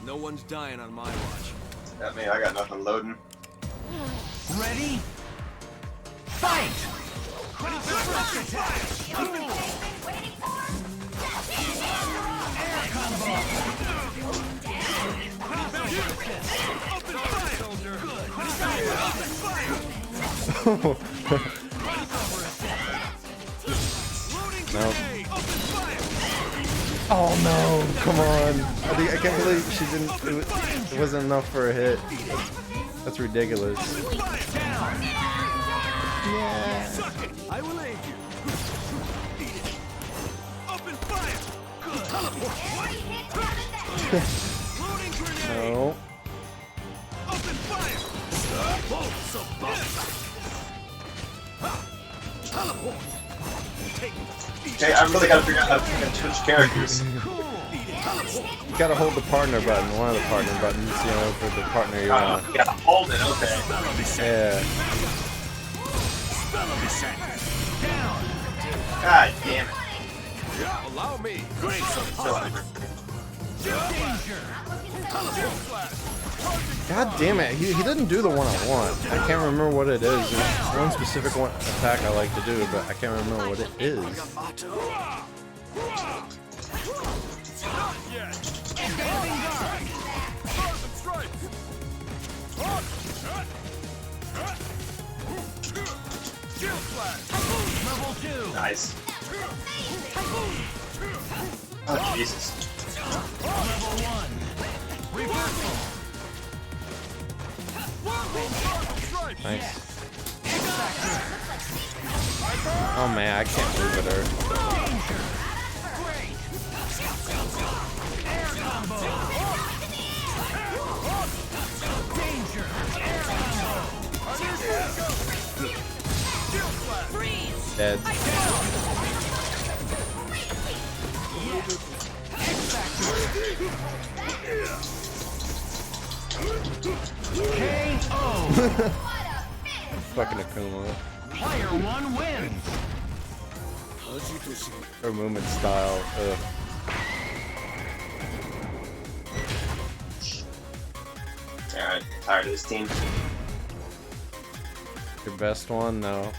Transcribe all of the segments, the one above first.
No one's dying on my watch. That mean I got nothing loading. Ready? Fight! Air combo! Nope. Oh no! Come on! I can't believe she didn't. It wasn't enough for a hit. That's ridiculous. Yeah. I will aid you. Eat it. Open fire. Good. Loading grenade. No. Open fire. Teleport. Take it. Okay, I really gotta figure out how to switch characters. You gotta hold the partner button, one of the partner buttons, you know, for the partner you want. You gotta hold it, okay. Yeah. God damn it. Allow me. Great God damn it, he didn't do the one I want. I can't remember what it is. There's one specific one attack I like to do, but I can't remember what it is. Nice. Oh, Jesus. Nice. Oh man, I can't move at her. Dead. Fucking Akuma. Player 1 wins. Her movement style. Ugh. Alright, tired of this team. Your best one? No.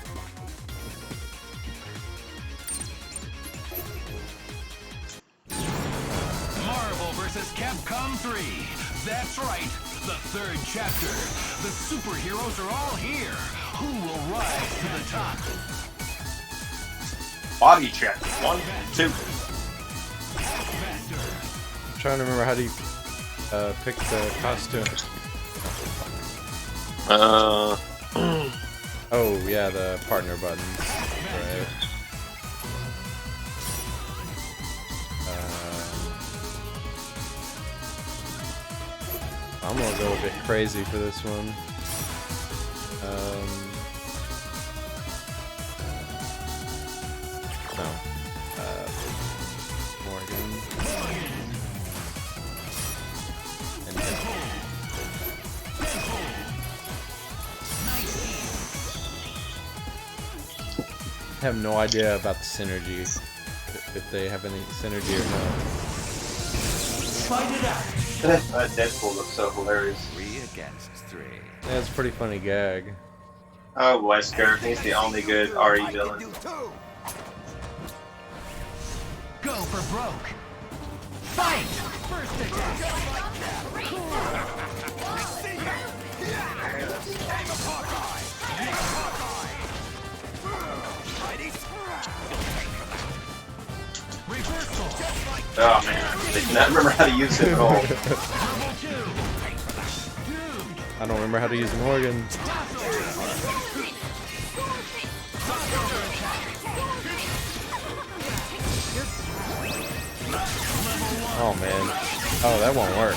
Marvel vs. Capcom 3. That's right, the third chapter. The superheroes are all here. Who will rise to the top? Body check. 1, 2. I'm trying to remember how do you pick the costume. Oh yeah, the partner buttons. Right. I'm gonna go a bit crazy for this one. No. Morgan. And I have no idea about the synergy. If they have any synergy or not. Fight it out. That Deadpool looks so hilarious. 3 against 3. Yeah, it's a pretty funny gag. Oh, Wesker. He's the only good RE villain. Go for broke. Fight! First attack. Reversal. Oh man, I did not remember how to use it at all. I don't remember how to use Morgan. Oh man. Oh, that won't work.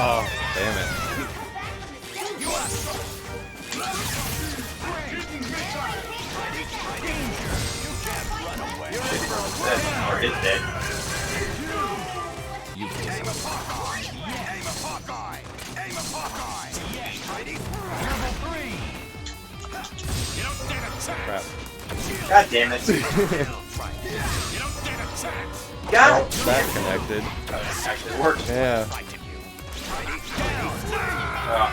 Oh, damn it. Dead. Or is dead. You've aim a Hawkeye. Aim a Hawkeye. Aim a Hawkeye. Yes, ready? Level 3. You don't stand a Crap. chance. God damn it. You don't stand a chance. God Oh, that connected. That actually worked. Yeah. Oh,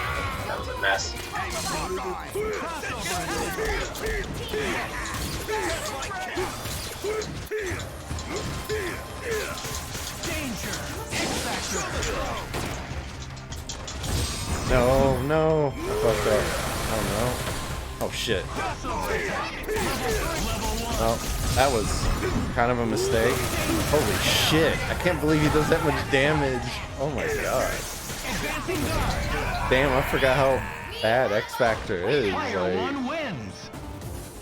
that was a mess. No, no. I fucked up. Oh no. Oh shit. Oh, that was kind of a mistake. Holy shit. I can't believe he does that much damage. Oh my god. Damn, I forgot how bad X Factor is. Like,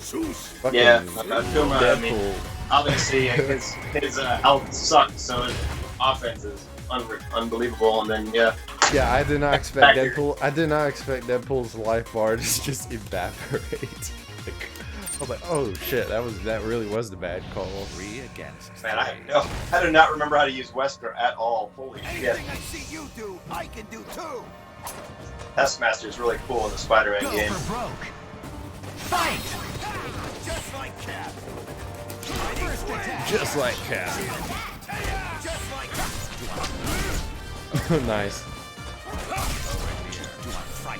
fucking Yeah, Kuma, I mean, Deadpool. obviously his health sucks, so his offense is unbelievable, and then yeah. Yeah, I did not expect Factor. Deadpool. I did not expect Deadpool's life bar to just evaporate. Like, I was like, oh shit, that really was the bad call. 3 against. Man, I do not remember how to use Wesker at all. Holy shit. Anything I see you do, I can do too. Taskmaster is really cool in the Spider-Man Go game. for broke. Fight! Just like Cap. First attack. Just like Cap. Just like Nice.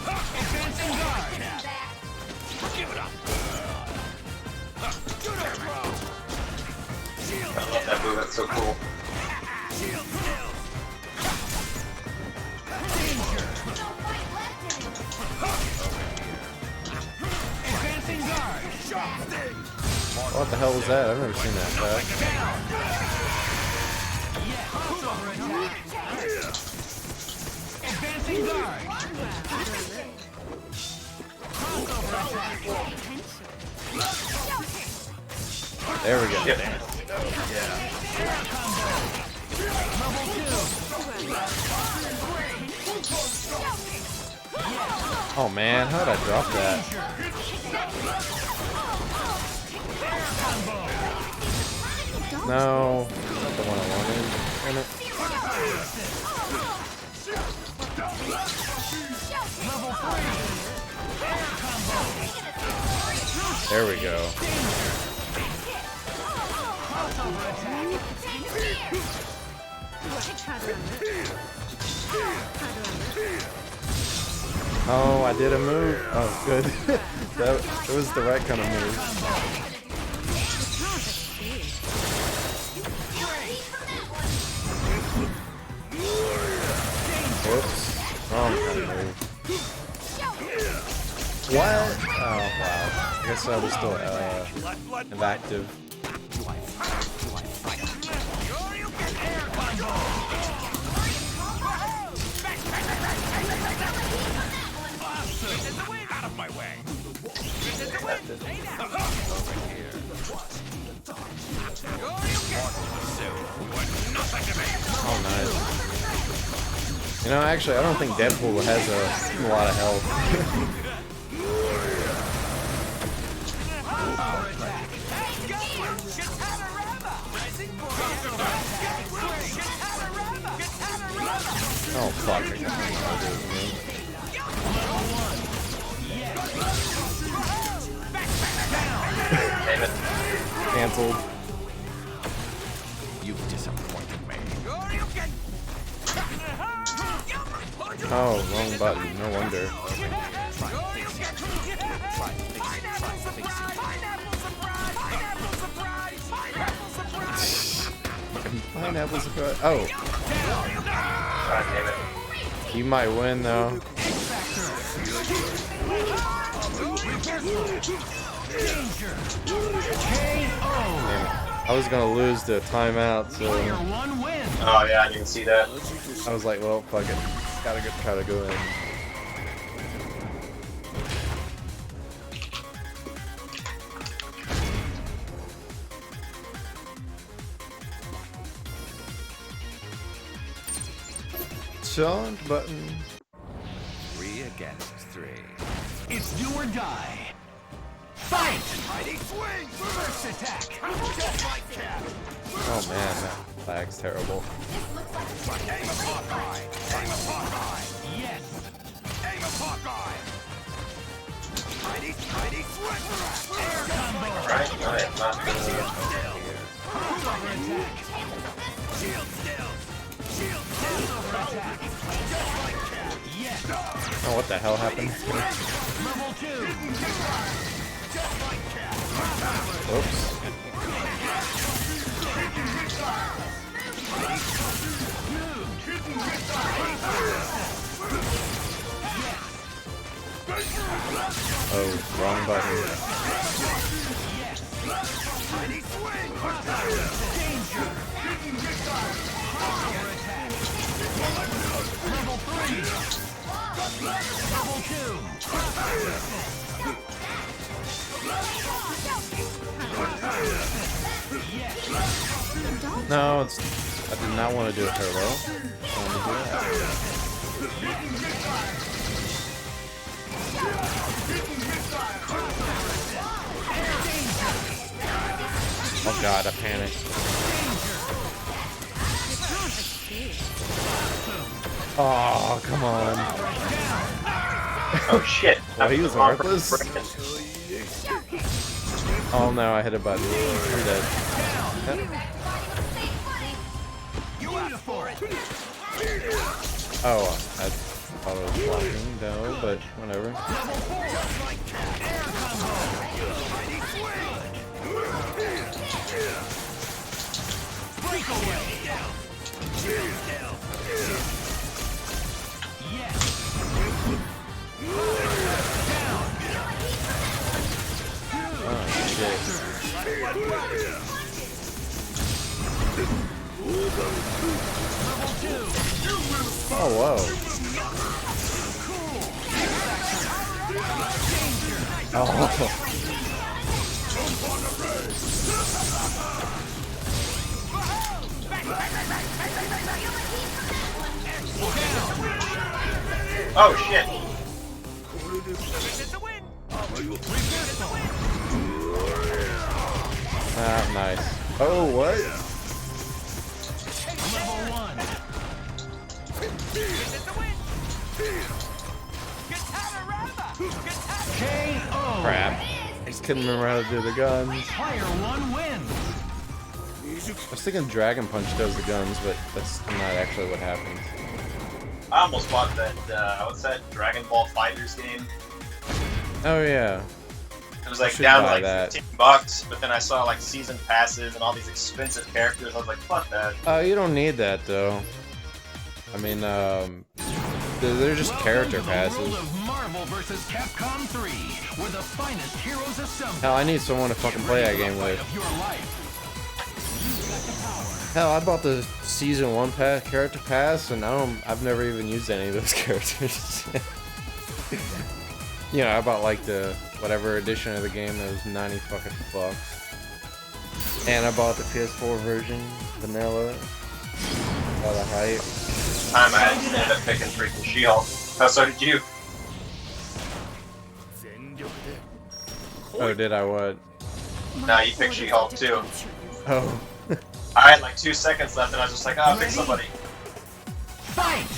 Advancing guard. Give it up. I love that move. That's so cool. Advancing guard. What the hell was that? I've never seen that fast. Crossover attack. Advancing guard. Crossover attack. There we go. Yep. Level 2. Oh man, how did I drop that? No, not the one I wanted. Damn it. Level 3. There we go. Crossover attack. Oh, I did a move. Oh, good. It was the right kind of move. Whoops. Wrong kind of move. What? Oh, wow. I guess I was still inactive. Out of my way. Oh, nice. You know, actually, I don't think Deadpool has a lot of health. Oh, fuck. I guess I'm not doing it. Damn it. Cancelled. You've disappointed me. Oh, wrong button. No wonder. Pineapple surprise. Oh, God damn it. you might win though. Damn it. I was gonna lose the timeout, so One win. Oh yeah, I didn't see that. I was like, well, fuck it. Gotta try to go in. Chunk button. 3 against 3. It's do or die. Fight! Mighty swing! First attack. Just like Oh man, that lag's terrible. Yes. Air combo. Right, not Cover attack. Cover attack. Yes. Oh, what the hell happened? Level 2. Oops. Oh, wrong button. Level 3. Level 2. No, it's. I did not want to do a turbo. I want to do that. Oh god, I panicked. Oh, come on. Oh shit. Well, he was The wrong worthless. button. Oh no, I hit a button. You're dead. Oh, I thought I was blocking, no, but whatever. Oh shit. Oh whoa. Oh. Oh shit. Ah, nice. Oh, what? Level 1. KO. Crap. I just couldn't remember how to do the guns. Player 1 wins. I was thinking Dragon Punch does the guns, but that's not actually what happens. I almost bought that, what's that, Dragon Ball Fighters game? Oh yeah. It was like should down to buy like that. $15, but then I saw like season passes and all these expensive characters. I was like, fuck that. You don't need that though. I mean, they're just character passes. World of Marvel vs. Capcom 3, where the finest heroes assemble. Hell, I need someone to fucking play that game with. Of your life. Hell, I bought the season 1 character pass, and I've never even used any of those characters. You know, I bought like the whatever edition of the game that was 90 fucking bucks. And I bought the PS4 version, vanilla. All the hype. This time I ended up picking freaking She-Hulk. Oh, so did you? Oh, did I what? No, you picked She-Hulk too. Oh. I had like 2 seconds left and I was just like, oh, pick somebody. Fight!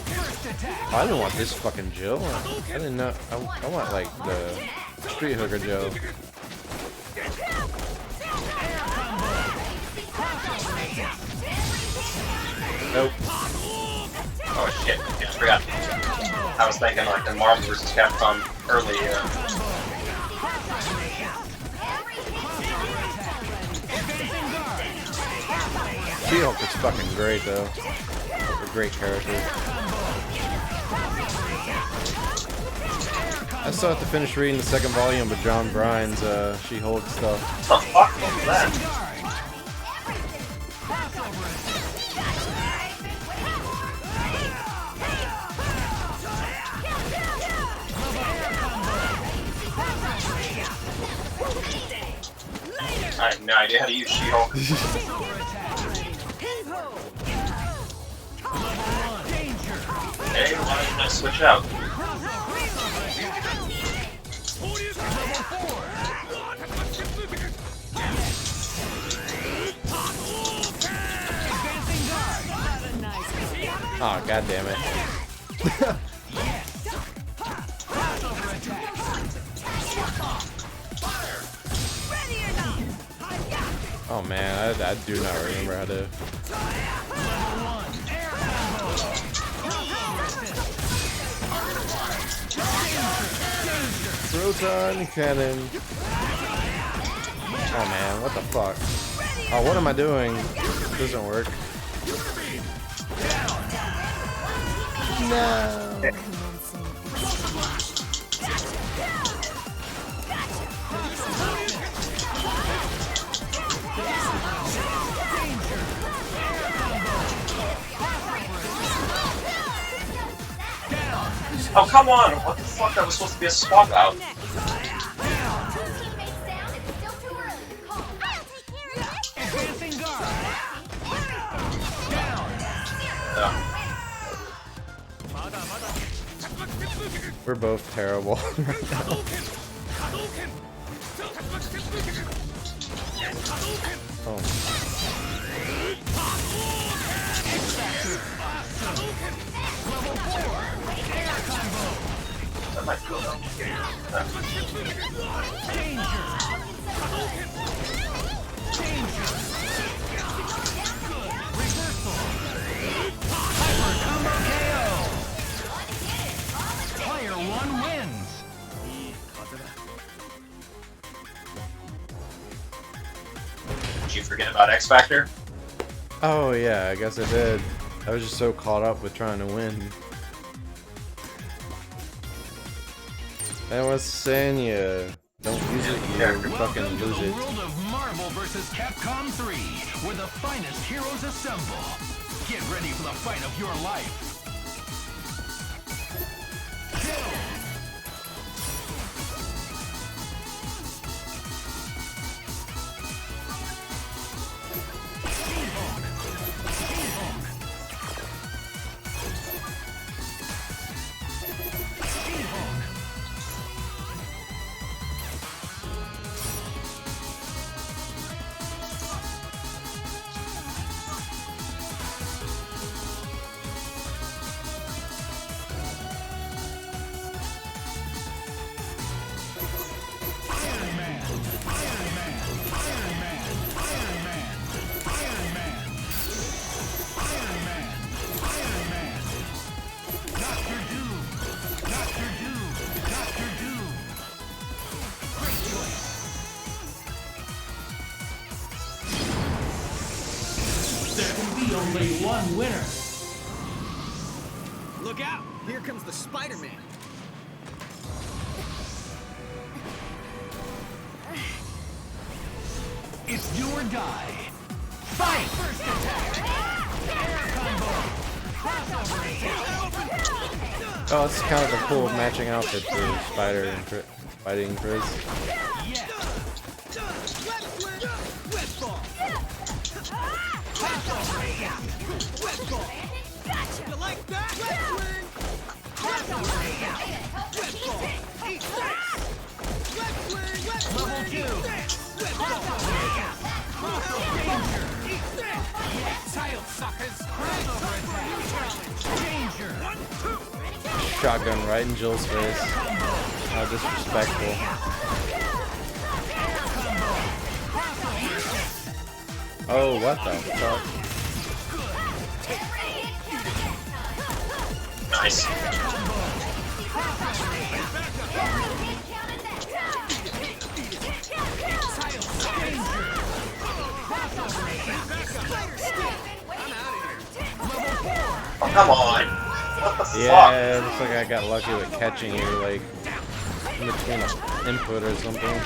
First attack. I didn't want this fucking Jill. I didn't know. I want like the Street Hooker Jill. Nope. Oh shit, I forgot. I was thinking like the Marvel vs. Capcom early, She-Hulk is fucking great though. A great character. I still have to finish reading the second volume of John Bryan's She-Hulk stuff. What the fuck was that? I have no idea how to use She-Hulk. Hey, why didn't I switch out? Oh, god damn it. Oh man, I do not remember how to. Proton cannon. Oh man, what the fuck? Oh, what am I doing? It doesn't work. No. Oh, come on! What the fuck? That was supposed to be a swap out. We're both terrible right now. Oh. That might go down. Player 1 wins. Did you forget about X Factor? Oh yeah, I guess I did. I was just so caught up with trying to win. I was saying you don't use it, you fucking lose The it. world of Marvel vs. Capcom 3, where the finest heroes assemble. Get ready for the fight of your life. Only one winner. Look out! Here comes the Spider-Man. It's do or die. Fight! First attack. Air combo. Crossover attack. Oh, it's kind of a cool matching outfit for Spider and fighting Chris. Yes. Web ball. Web ball. You like that? Web swing. Web ball. Eat that. Web swing. Level 2. Web ball. Danger. Eat that. Tail suckers. Crossover attack. Danger. Shotgun right in Jill's face. How disrespectful. Oh, what the fuck? Nice. Oh, come on. What the fuck? Yeah, it looks like I got lucky with catching you, like, in between an input or something.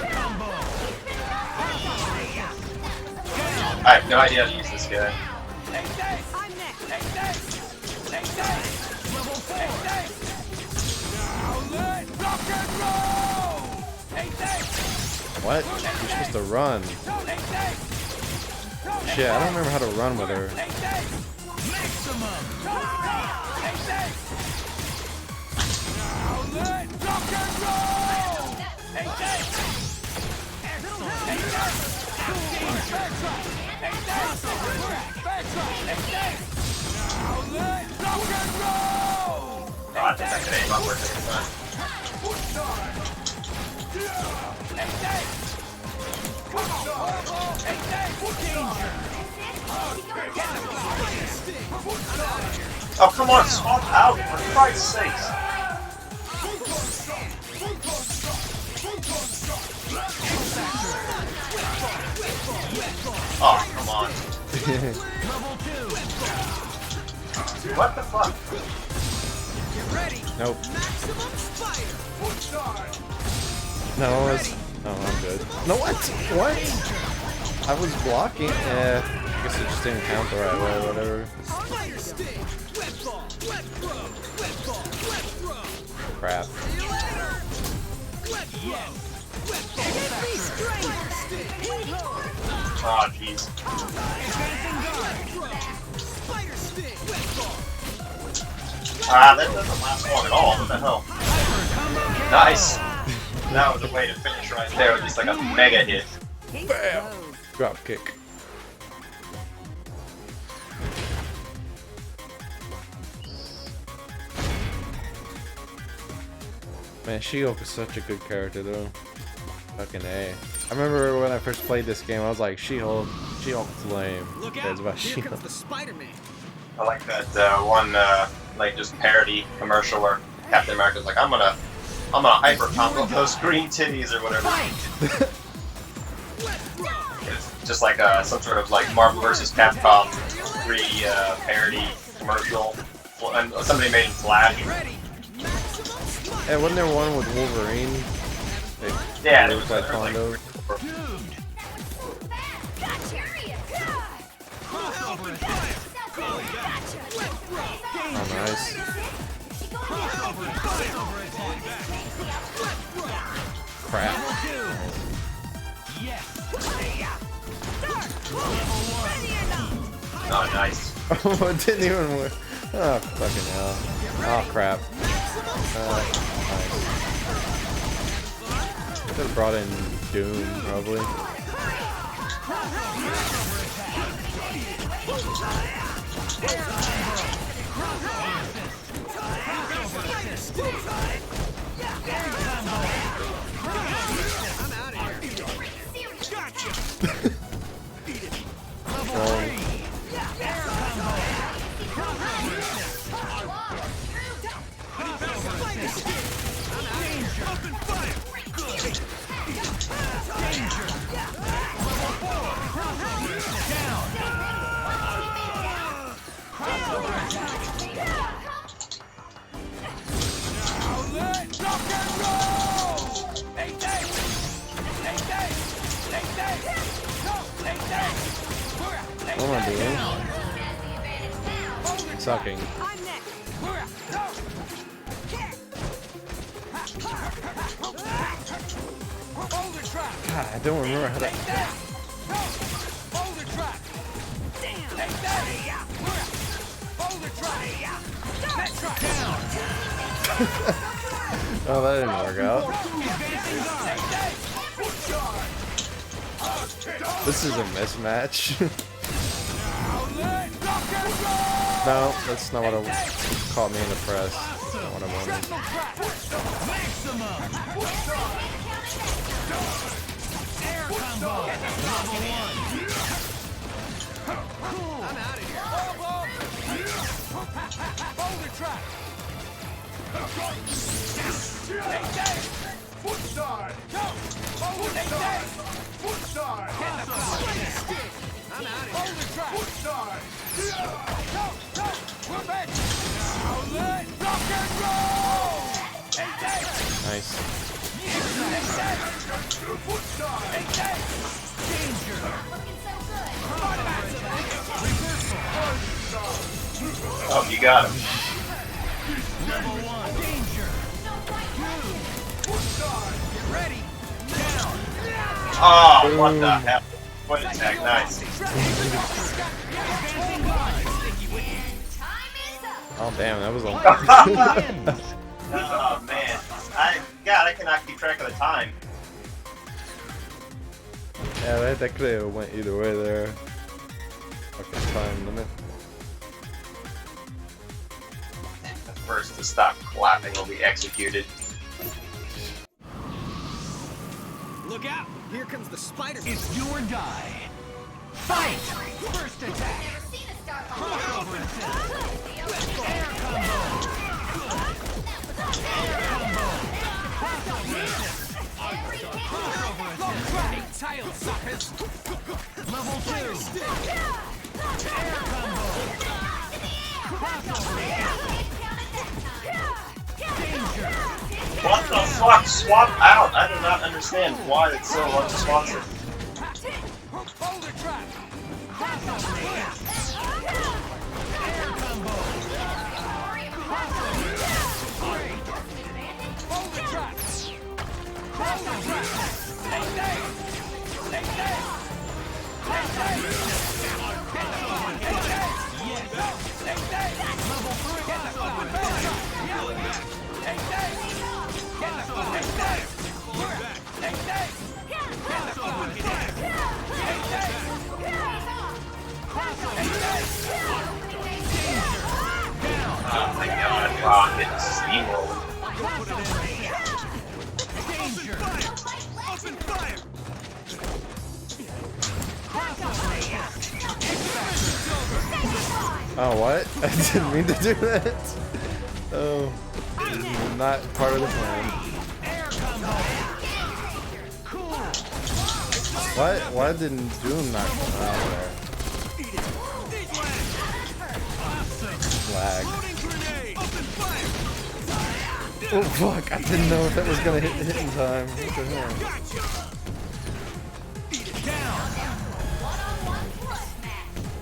I have no idea how to use this guy. What? You're supposed to run. Shit, I don't remember how to run with her. I think that could aim upwards every time. Oh, come on, swap out, for Christ's sakes. Oh, come on. What the fuck? Nope. No, it's... Oh, I'm good. No, what? What? I was blocking. Yeah, I guess it just didn't count the right way, whatever. Crap. Oh, jeez. Ah, that doesn't last long at all. What the hell? Nice. That was a way to finish right there with just like a mega hit. Bam! Drop kick. Man, She-Hulk is such a good character though. Fucking A. I remember when I first played this game, I was like, She-Hulk's lame. Look Cares out! about Here She-Hulk. comes the Spider-Man. I like that one, like just parody commercial where Captain America's like, I'm gonna hyper combo those green titties or whatever. It's just like some sort of like Marvel vs. Capcom parody commercial, and somebody made in Flash. Hey, wasn't there one with Wolverine? Yeah, They there was like like, condos. Oh, nice. Crap. oh, nice. Oh, it didn't even work. Oh, fucking hell. Oh, crap. Nice. Could have brought in Doom, probably. What am I doing? Sucking. God, I don't remember how to... Oh, that didn't work out. This is a mismatch. No, that's not what caught me in the press. That's not what I wanted. Nice. Oh, you got him. Oh, what the hell? What attack, nice. Oh damn, that was a Oh man, I cannot keep track of the time. Yeah, that could have went either way there. Fucking time limit. first to stop clapping will be executed. Look out! Here comes the spider. It's do or die. Fight! First attack. Crossover assist. Air combo. Air combo. Crossover assist. Crossover assist. Tail suckers. Level 2. Air combo. Crossover assist. Danger. What the fuck? Swap out! I do not understand why it's so unresponsive. Boulder trap. Crossover assist. Air combo. Crossover assist. Great. Boulder trap. Crossover assist. Stay safe. Stay safe. Stay safe. Yes. Stay safe. Level 3. Get the fucking boulder trap. Stay safe. Get the fucking safe. Stay safe. Get the fucking safe. Stay safe. Oh my god, wow, I'm getting steamrolled. Danger. Open fire. Oh, what? I didn't mean to do that. Oh, this is not part of the plan. What? Why didn't Doom not come out there? Lag. Loading grenade. Open fire. Oh fuck! I didn't know if that was gonna hit in time. What the hell? Gotcha.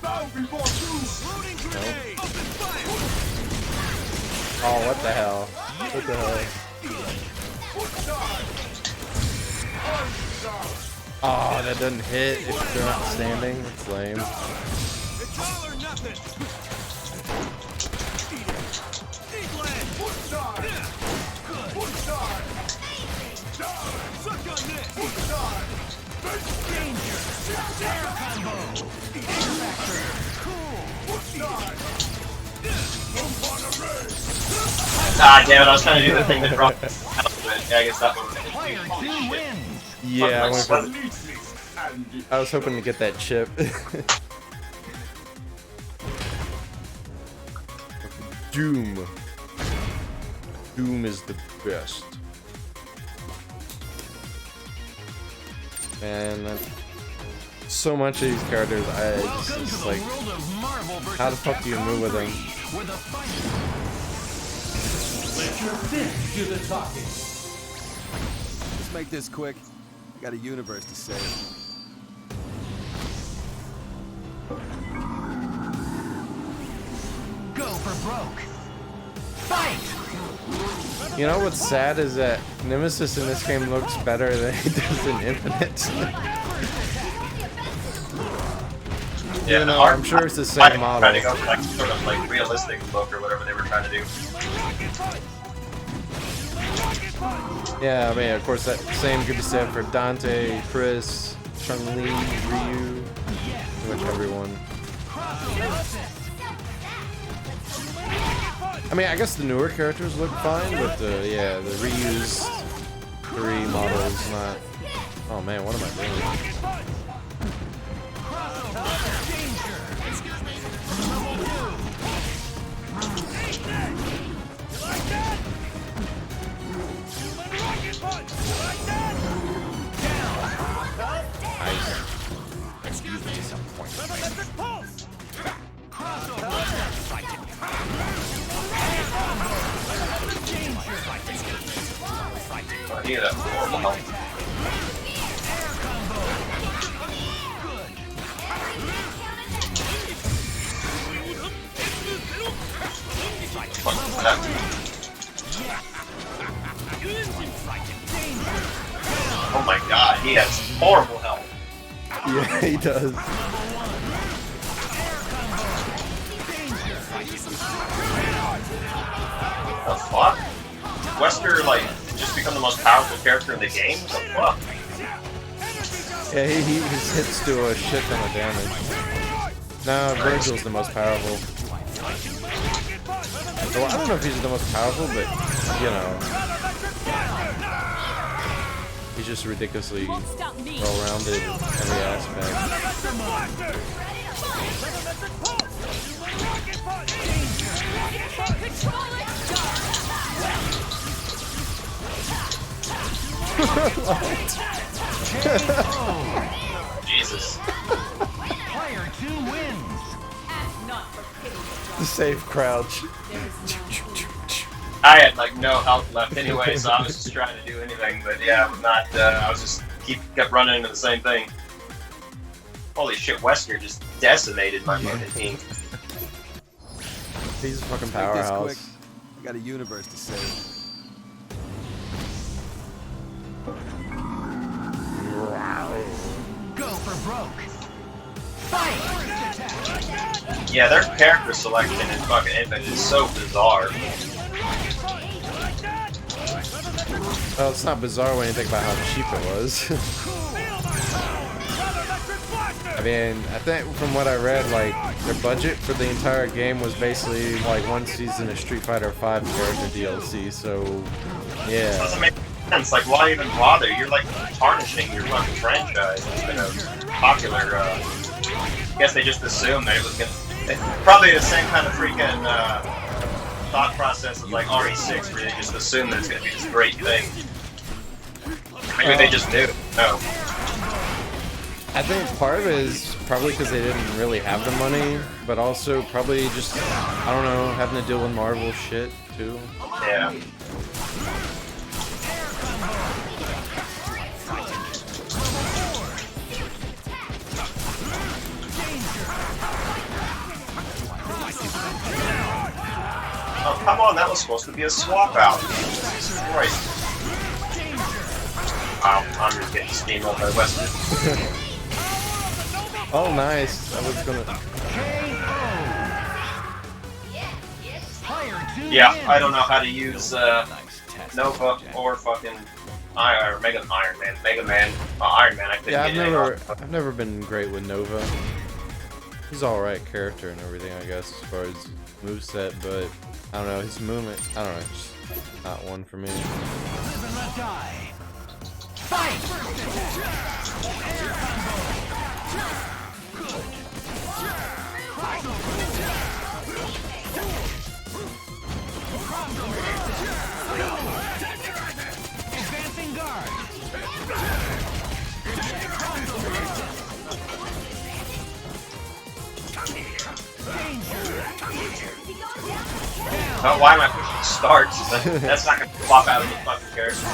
Loading grenade. Open fire. Oh, what the hell? What the hell? Oh, that doesn't hit if they're not standing. It's lame. It's all or nothing. Eat it. Eat land. Good. Suck on this. Danger. Air combo. Air factor. Cool. Ah, damn it, I was trying to do the thing that brought yeah, I guess that one Player 2 wins. Yeah, I was hoping to get that chip. Doom. Doom is the best. Man, so much of these characters, it's like, how the fuck do you move with them? Let your fist do the talking. Let's make this quick. I got a universe to save. Go for broke. Fight! You know what's sad is that Nemesis in this game looks better than he does in Infinite. Yeah, no, I'm sure it's the same model. Trying to go for like sort of like realistic look or whatever they were trying to do. Yeah, I mean, of course, that same could be said for Dante, Chris, Chun-Li, Ryu, pretty much everyone. I mean, I guess the newer characters look fine, but the Ryu's 3 models not. Oh man, what am I doing? I hear that horrible health. Fuck that. Oh my god, he has horrible health. Yeah, he does. The fuck? Wesker, like, just become the most powerful character in the game? What the fuck? Yeah, his hits do a shit ton of damage. No, Virgil's the most powerful. Well, I don't know if he's the most powerful, but you know, he's just ridiculously well-rounded in every aspect. Jesus. Player 2 wins. The safe crouch. I had like no health left anyway, so I was just trying to do anything. But yeah, not. I was just kept running into the same thing. Holy shit, Wesker just decimated my fucking team. He's a fucking Quick. powerhouse. We got a universe to save. Go for broke. Fight. Yeah, their character selection in fucking Infinite is so bizarre. Well, it's not bizarre when you think about how cheap it was. I mean, I think from what I read, like, their budget for the entire game was basically like one season of Street Fighter V character DLC, so yeah. Doesn't make sense. Like, why even bother? You're like tarnishing your fucking franchise. It's been a popular. I guess they just assumed that it was gonna. Probably the same kind of freaking thought process as like RE6, where they just assume that it's gonna be this great thing. Maybe they just knew. No. I think part of it is probably because they didn't really have the money, but also probably just, I don't know, having to deal with Marvel shit too. Yeah. Oh, come on, that was supposed to be a swap out. Jesus Christ. Wow, I'm just getting steamrolled by Western. Oh, nice. I was gonna. Yeah, I don't know how to use Nova or fucking Iron Man. Iron Man. I couldn't Yeah, get I've never been great with Nova. He's alright character and everything, I guess, as far as moveset, but I don't know, his movement, I don't know, just not one for me. Fight! Advancing guard. Oh, why am I pushing starts? That's not gonna flop out of the fucking character.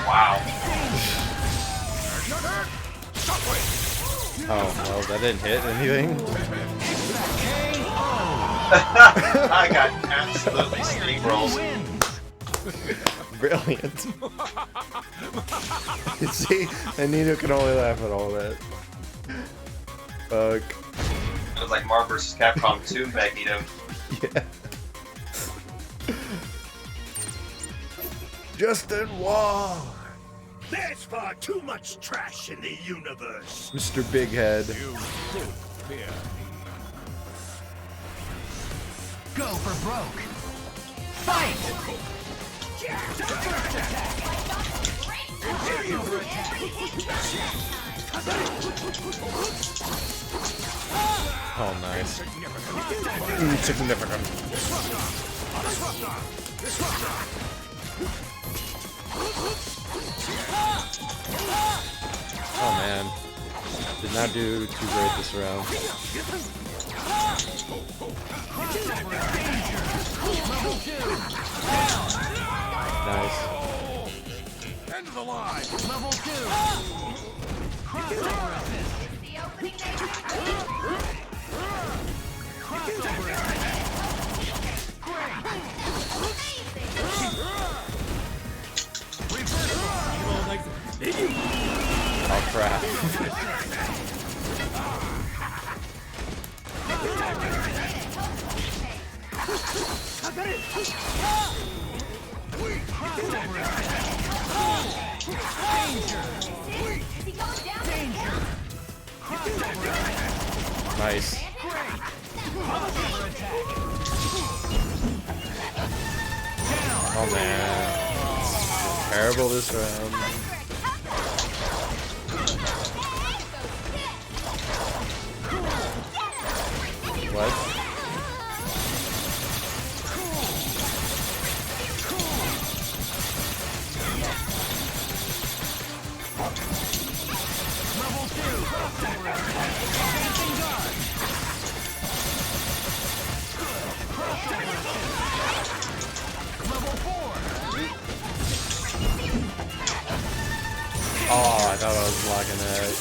Wow. Oh, well, that didn't hit anything. I got absolutely steamrolled. Brilliant. See, Anita can only laugh at all that. Fuck. It was like Marvel vs. Capcom 2 Magneto. Yeah. Justin Wong! There's far too much trash in the universe. Mr. Big Head. Go for broke. Fight! Oh, nice. Insignificant. Oh man, did not do too great this round. Nice. End of the line. Level 2. Crossover assist. Crossover assist. Oh crap. Nice. Oh man. Terrible this round. What? Oh, I thought I was blocking that.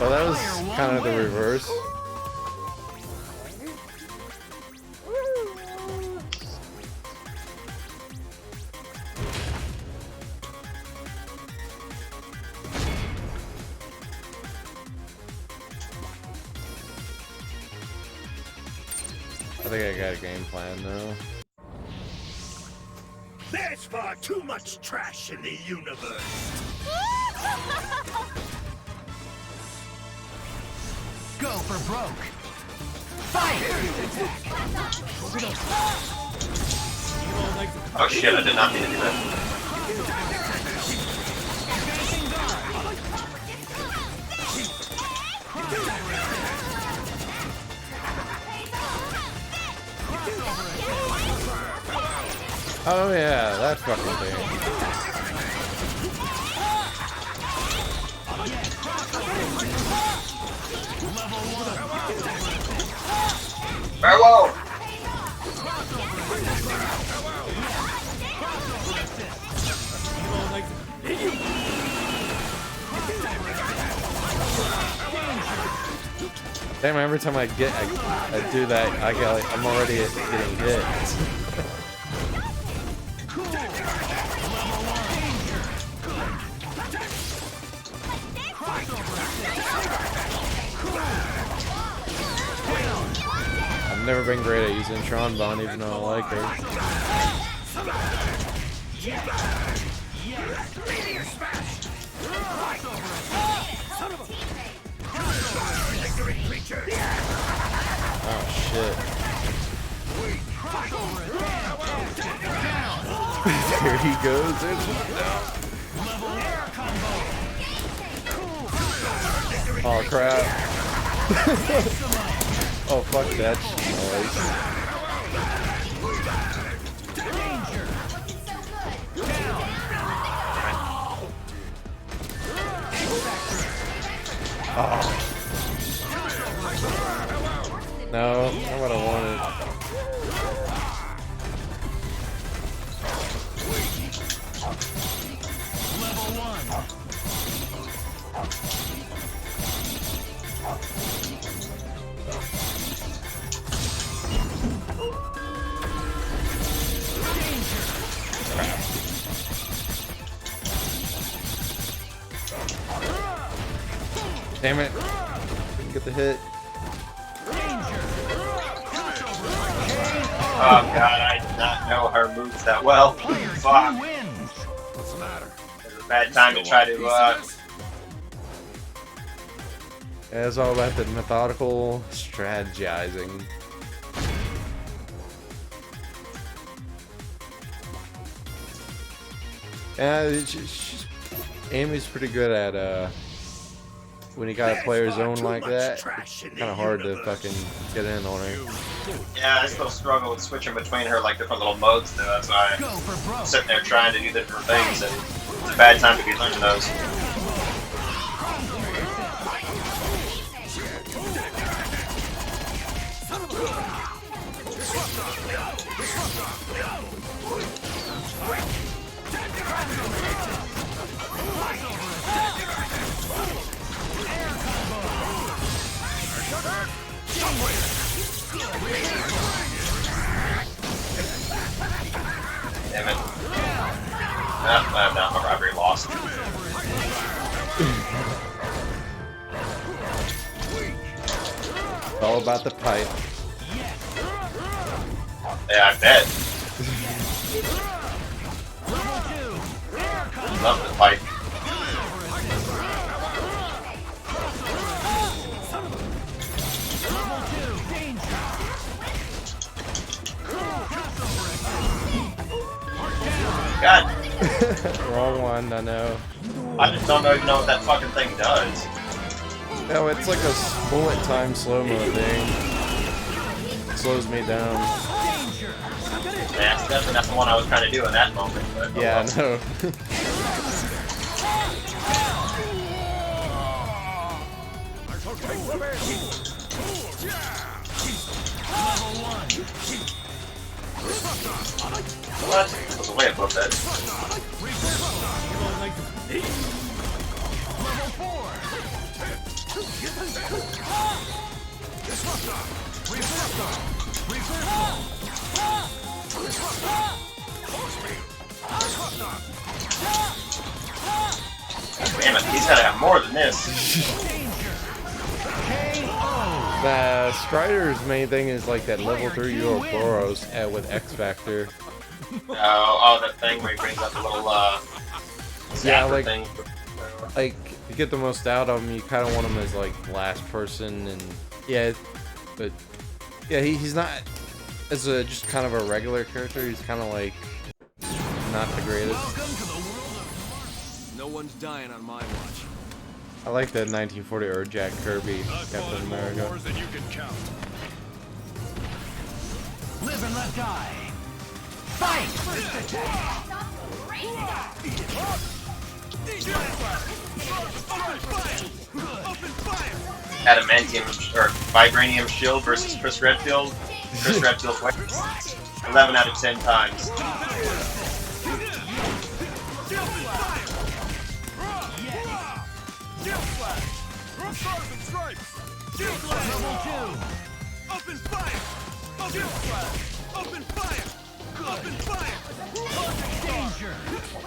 Well, that was kind of the reverse. I think I got a game plan though. There's far too much trash in the universe. Go for broke. Fight! Oh shit, I did not mean to do that. Oh yeah, that fucking thing. Farewell! Damn, every time I do that, I get like, I'm already getting hit. I've never been great at using Tron Bond, even though I like her. Oh shit. There he goes. There's one down. Oh crap. Oh fuck that noise. Oh. No, not what I wanted. Damn it. Didn't get the hit. Oh god, I did not know her moves that well. Fuck. What's the matter? It was a bad time to try to, Yeah, it's all about the methodical strategizing. Yeah, Amy's pretty good at when you got a player zone like that. Kind of hard to fucking get in on her. yeah, I still struggle with switching between her like different little modes though. That's why Go for broke. I'm sitting there trying to do different things, and it's a bad time to be learning those. Damn it. No, my robbery lost. It's all about the pipe. Yeah, I bet. Love the fight. God. Wrong one, I know. I just don't even know what that fucking thing does. No, it's like a bullet time slow-mo thing. It slows me down. Yeah, that's definitely not the one I was trying to do in that moment. But Yeah, I know. what? What's the way above that? Damn it, he's gotta have more than this. Strider's main thing is like that level 3 Ouroboros with X Factor. Oh, that thing where he brings up a little, Yeah, zapper like- thing. Like, to get the most out of him, you kind of want him as like last person, and yeah, but yeah, he's not as a just kind of a regular character. He's kind of like not the greatest. Welcome to the world of... No one's dying on my watch. I like the 1940 or Jack Kirby I've fought Captain in more America. wars than you can count. Live and let die. Fight! First attack. Adamantium or Vibranium Shield versus Chris Redfield. Chris Redfield wins 11 out of 10 times.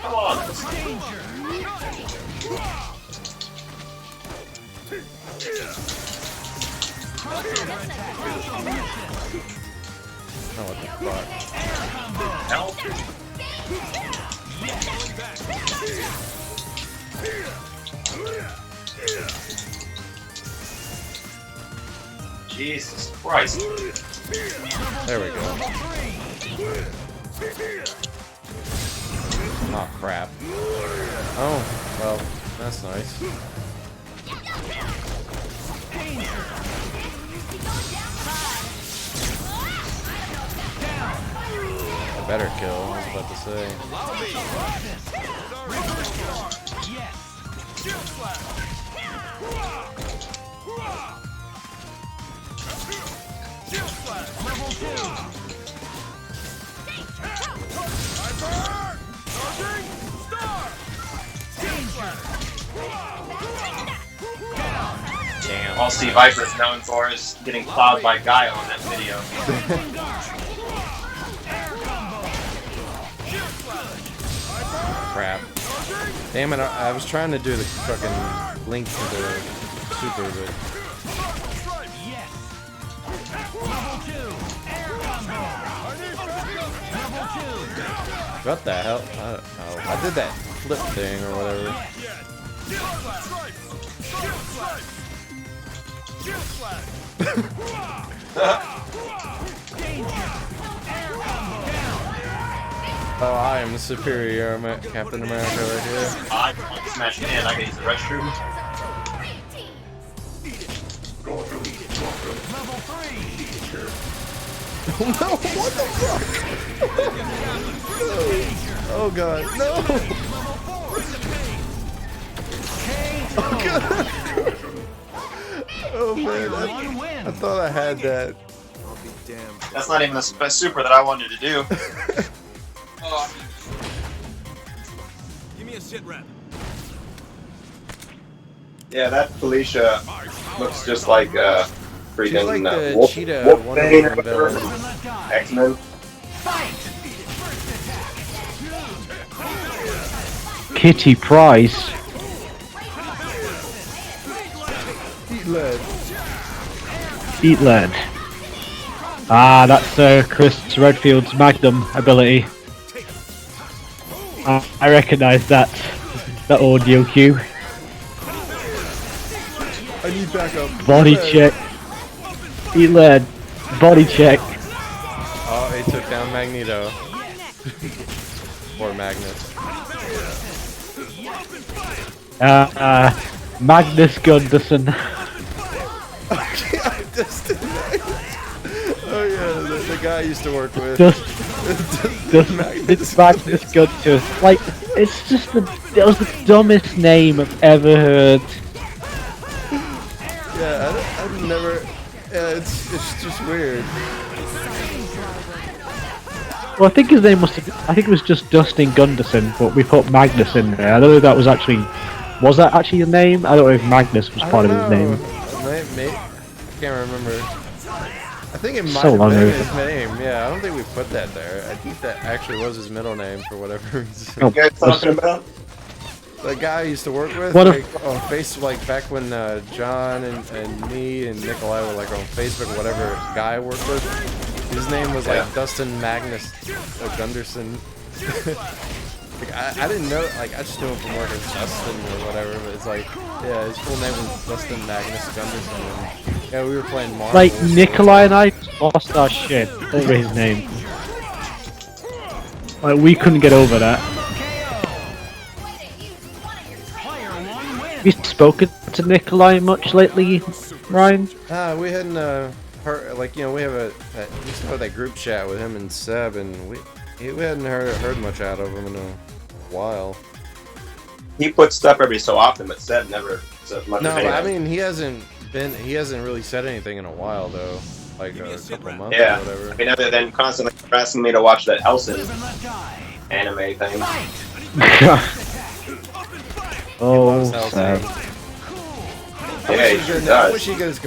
Come on. Oh, what the fuck? Help. Jesus Christ. There we go. Oh crap. Oh, well, that's nice. I better kill, I was about to say. Damn. All Steve Viper's known for is getting plowed by Guile in that video. Crap. Damn it, I was trying to do the fucking link to the super, but... What the hell? I don't know. I did that flip thing or whatever. Oh, I am the superior Captain America right here. I want to smash it in. I can use the restroom. Oh no, what the fuck? Oh god, no! Oh god! Oh man, I thought I had that. That's not even the super that I wanted to do. Give me a sit rep. Yeah, that Felicia looks just like freaking She's like the Wolf, cheetah Wolfbane Wonder or Woman whatever. villain. X-Men. Kitty Pryce. lead. Eat lead. Ah, that's Chris Redfield's Magnum ability. I recognise that audio cue. I need backup. Body check. Eat lead. Body check. Oh, he took down Magneto. Or Magnus. Magnus Gunderson. Oh yeah, the guy I used to work with. It's Magnus Gunderson. Like, it's just that was the dumbest name I've ever heard. Yeah, I've never. Yeah, it's just weird. Well, I think his name I think it was just Dustin Gunderson, but we put Magnus in there. I don't know if that was actually. Was that actually a name? I don't know if Magnus was part of his name. I can't remember. I think it might So have long been ago. his name. Yeah, I don't think we put that there. I think that actually was his middle name for whatever reason. Oh, You guys talking about? The guy I used to work with, What like on Facebook, like back when John and me and Nikolai were like on Facebook, whatever guy I worked with, his name was like Dustin Magnus Gunderson. Like I didn't know, like I just knew him from working with Dustin or whatever, but it's like, yeah, his full name was Dustin Magnus Gunderson. And, yeah, we were playing Marvel. Like Nikolai and I lost our shit over his name. Like we couldn't get over that. Have you spoken to Nikolai much lately, Ryan? We hadn't heard, like, you know, we used to have that group chat with him and Seb, and we hadn't heard much out of him in a while. He puts stuff every so often, but Seb never says much. No, of but I anything. mean, he hasn't really said anything in a while though, like a couple of months Yeah, or whatever. I mean, other than constantly asking me to watch that Elson anime thing. Oh, Sounds sad. Yeah, he sure I does. wish he got his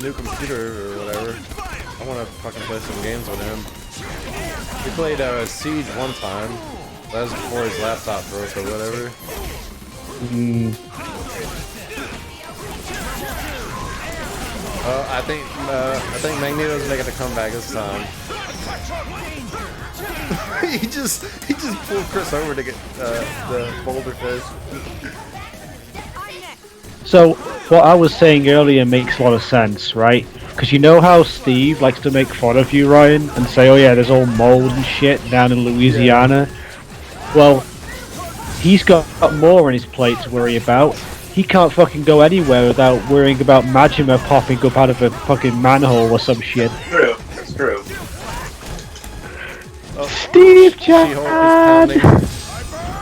new computer or whatever. I want to fucking play some games with him. We played Siege one time. That was before his laptop broke or whatever. I think Magneto's making a comeback this time. he just pulled Chris over to get the boulder fish. So, what I was saying earlier makes a lot of sense, right? Because you know how Steve likes to make fun of you, Ryan, and say, oh yeah, there's all mold and shit down in Louisiana. Well, he's got more on his plate to worry about. He can't fucking go anywhere without worrying about Majima popping up out of a fucking manhole or some shit. True, it's true. Oh, Steve Chan!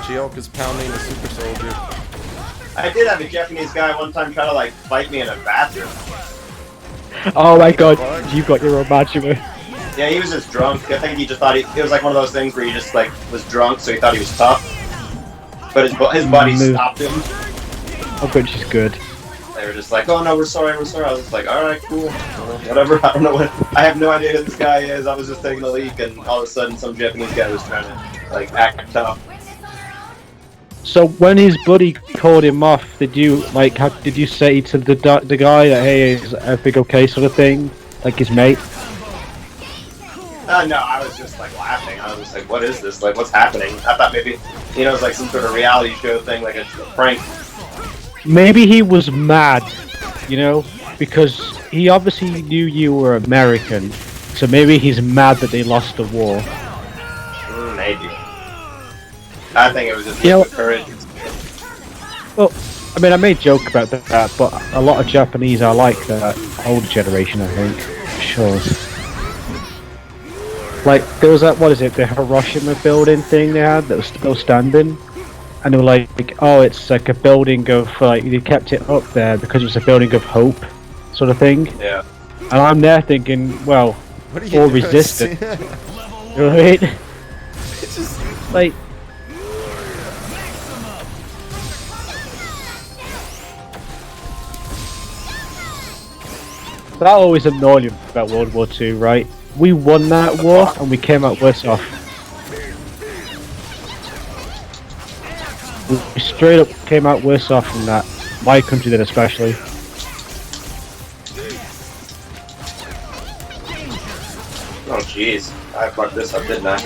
She-Hulk is pounding the super soldier. I did have a Japanese guy one time try to like fight me in a bathroom. Oh my god, you've got your own Majima. Yeah, he was just drunk. I think he just thought it was like one of those things where he just like was drunk, so he thought he was tough. But his buddy stopped him. Oh, but she's good. They were just like, "Oh no, we're sorry." I was just like, "All right, cool, whatever." I don't know what. I have no idea who this guy is. I was just taking a leak, and all of a sudden, some Japanese guy was trying to like act tough. So when his buddy called him off, did you say to the guy that, hey, is everything okay, sort of thing, like his mate? No, I was just like laughing. I was just like, "What is this? Like, what's happening?" I thought maybe, it was like some sort of reality show thing, like a prank. Maybe he was mad, because he obviously knew you were American, so maybe he's mad that they lost the war. Maybe. I think it was just courage. Well, I mean, I made a joke about that, but a lot of Japanese are like that older generation, I think. Sure. Like, there was that, the Hiroshima building thing they had that was still standing? And they were like, oh, it's like a building of, they kept it up there because it was a building of hope, sort of thing. Yeah. And I'm there thinking, well, What are you or doing? resistant. You know what I mean? It's just Like, that always annoyed me about World War II, right? We won that war and we came out worse off. We straight up came out worse off from that. My country did especially. jeez. I fucked this up, didn't I?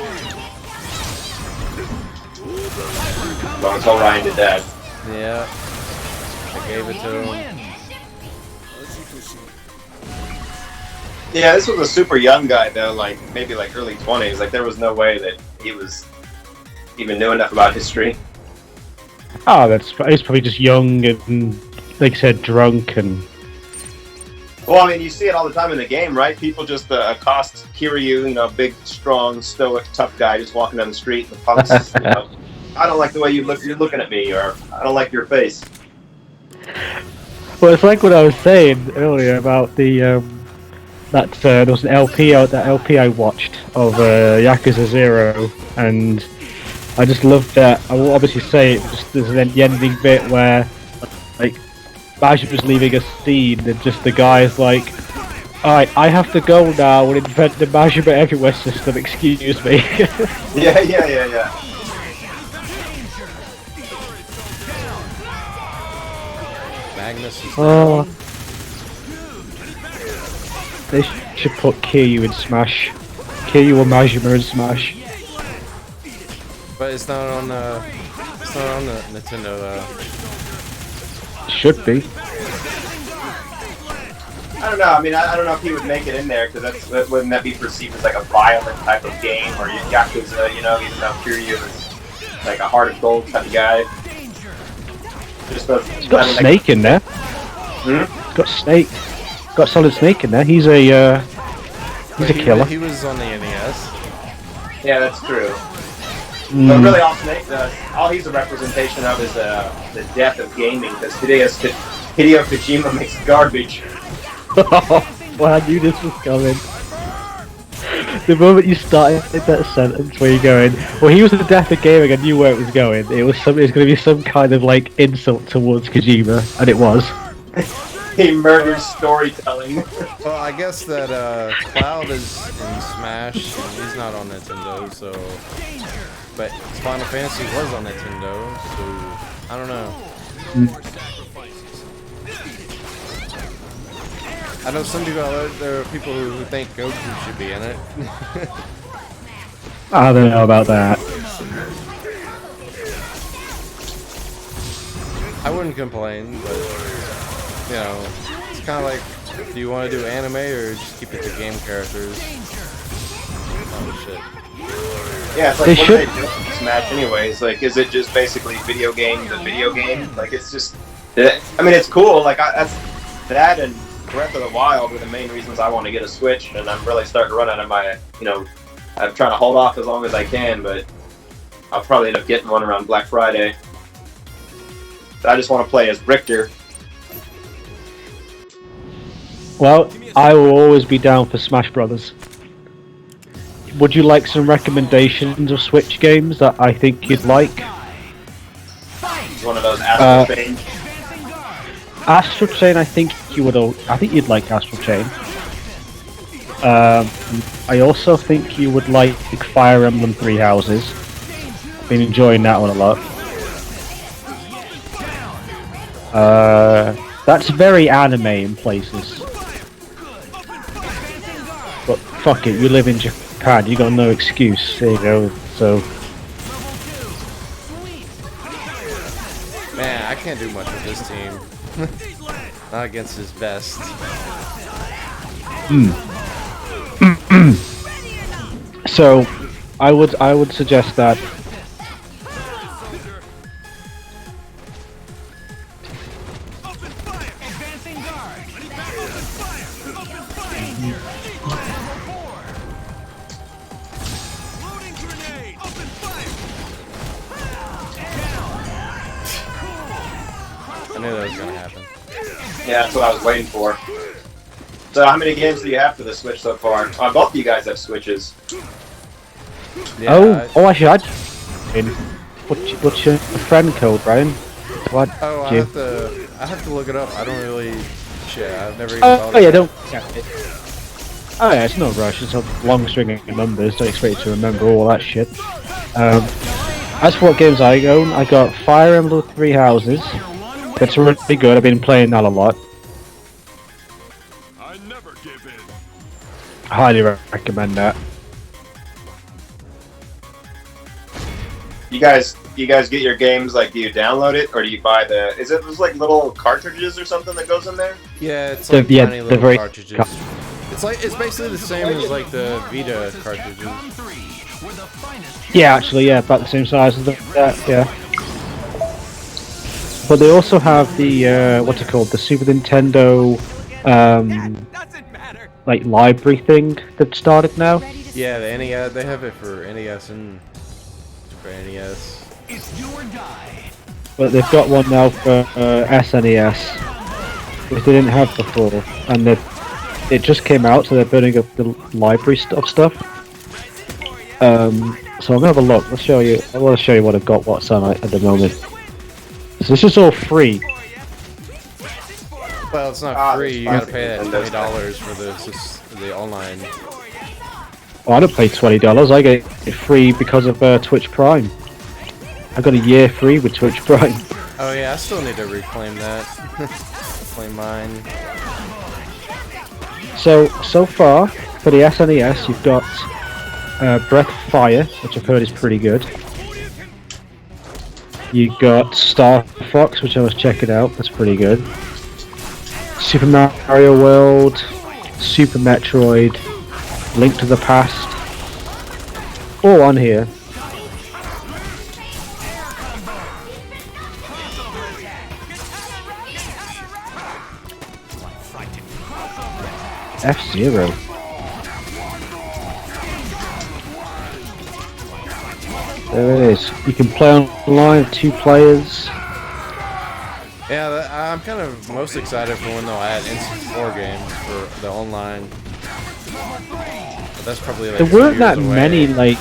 Well, until Ryan did that. Yeah. I gave it to him. Yeah, this was a super young guy though, like maybe like early 20s. Like there was no way that he was even knew enough about history. Oh, he's probably just young and, like I said, drunk and. Well, I mean, you see it all the time in the game, right? People just accost Kiryu, you know, big, strong, stoic, tough guy just walking down the street, and the punks, you know, I don't like the way you look. You're looking at me, or I don't like your face. Well, it's like what I was saying earlier about the there was an LP out, that LP I watched of Yakuza 0, and I just loved that. I will obviously say it, just there's the ending bit where like Majima's leaving a scene and just the guy's like, "Alright, I have to go now and invent the Majima Everywhere system, excuse me." Yeah. Magnus is Oh. They should put Kiryu in Smash. Kiryu or Majima in Smash. But it's not on the Nintendo though. Should be. I don't know. I mean, I don't know if he would make it in there because wouldn't that be perceived as like a violent type of game, or Yakuza, you know, even though Kiryu is like a heart of gold type of guy. Just It's got Snake in there. It's got Snake. Got Solid Snake in there. He's a killer. He was on the NES. Yeah, that's true. But really, all Snake does, all he's a representation of is the death of gaming. Because Hideo Kojima makes garbage. Well, I knew this was coming. The moment you started that sentence where you're going, well, he was the death of gaming, I knew where it was going. It was going to be some kind of like insult towards Kojima, and it was. He murders storytelling. Well, I guess that Cloud is in Smash, and he's not on Nintendo, so. But Final Fantasy was on Nintendo, so I don't know. I know some people, there are people who think Goku should be in it. I don't know about that. I wouldn't complain, but you know, it's kind of like, do you want to do anime or just keep it to game characters? Oh shit. Yeah, it's like, what do they do in Smash anyways? Like, is it just basically video game to video game? Like, it's just, I mean, it's cool. Like, that and Breath of the Wild are the main reasons I want to get a Switch, and I'm really starting to run out of my, you know, I'm trying to hold off as long as I can, but I'll probably end up getting one around Black Friday. But I just want to play as Richter. Well, I will always be down for Smash Brothers. Would you like some recommendations of Switch games that I think you'd like? It's one of those Astral Chain. Astral Chain, I think you'd like Astral Chain. I also think you would like Fire Emblem Three Houses. Been enjoying that one a lot. That's very anime in places. But fuck it, you live in Japan, you got no excuse. There you go. So. Man, I can't do much with this team. Not against his best. So, I would suggest that. I knew that was gonna happen. Yeah, that's what I was waiting for. So how many games do you have for the Switch so far? Both of you guys have Switches. Yeah, Actually, what's your friend code, Brian? What? Oh, I have to look it up. I don't really. Shit, I've never even thought Oh yeah, of don't. Oh yeah, it's no rush. It's a long string of numbers. Don't expect you to remember all that shit. As for what games I own, I got Fire Emblem Three Houses. It's really good. I've been playing that a lot. I never give in. Highly recommend that. You guys get your games like, do you download it or do you buy the? Is it those like little cartridges or something that goes in there? Yeah, it's like Yeah, tiny the little very- cartridges. It's basically the same as like the Vita cartridges. Yeah, actually, yeah, about the same size as that. Yeah. But they also have the what's it called? The Super Nintendo Doesn't matter. like library thing that started now. Yeah, the NES, they have it for NES and Super NES. It's do or die. But they've got one now for SNES, which they didn't have before, and it just came out, so they're building up the library of stuff. So I'm gonna have a look. I want to show you what I've got. What's on at the moment. So this is all free. Well, it's not free. You gotta it's pay that Nintendo $20 for the online. Oh, I don't pay $20. I get it free because of Twitch Prime. I got a year free with Twitch Prime. Oh yeah, I still need to reclaim that. Claim mine. So far for the SNES, you've got Breath of Fire, which I've heard is pretty good. You got Star Fox, which I was checking out. That's pretty good. Super Mario World, Super Metroid, Link to the Past, all on here. F-Zero. There it is. You can play online with 2 players. Yeah, I'm kind of most excited for when they'll add N64 games for the online. But that's probably like There 2 weren't years that away. many like.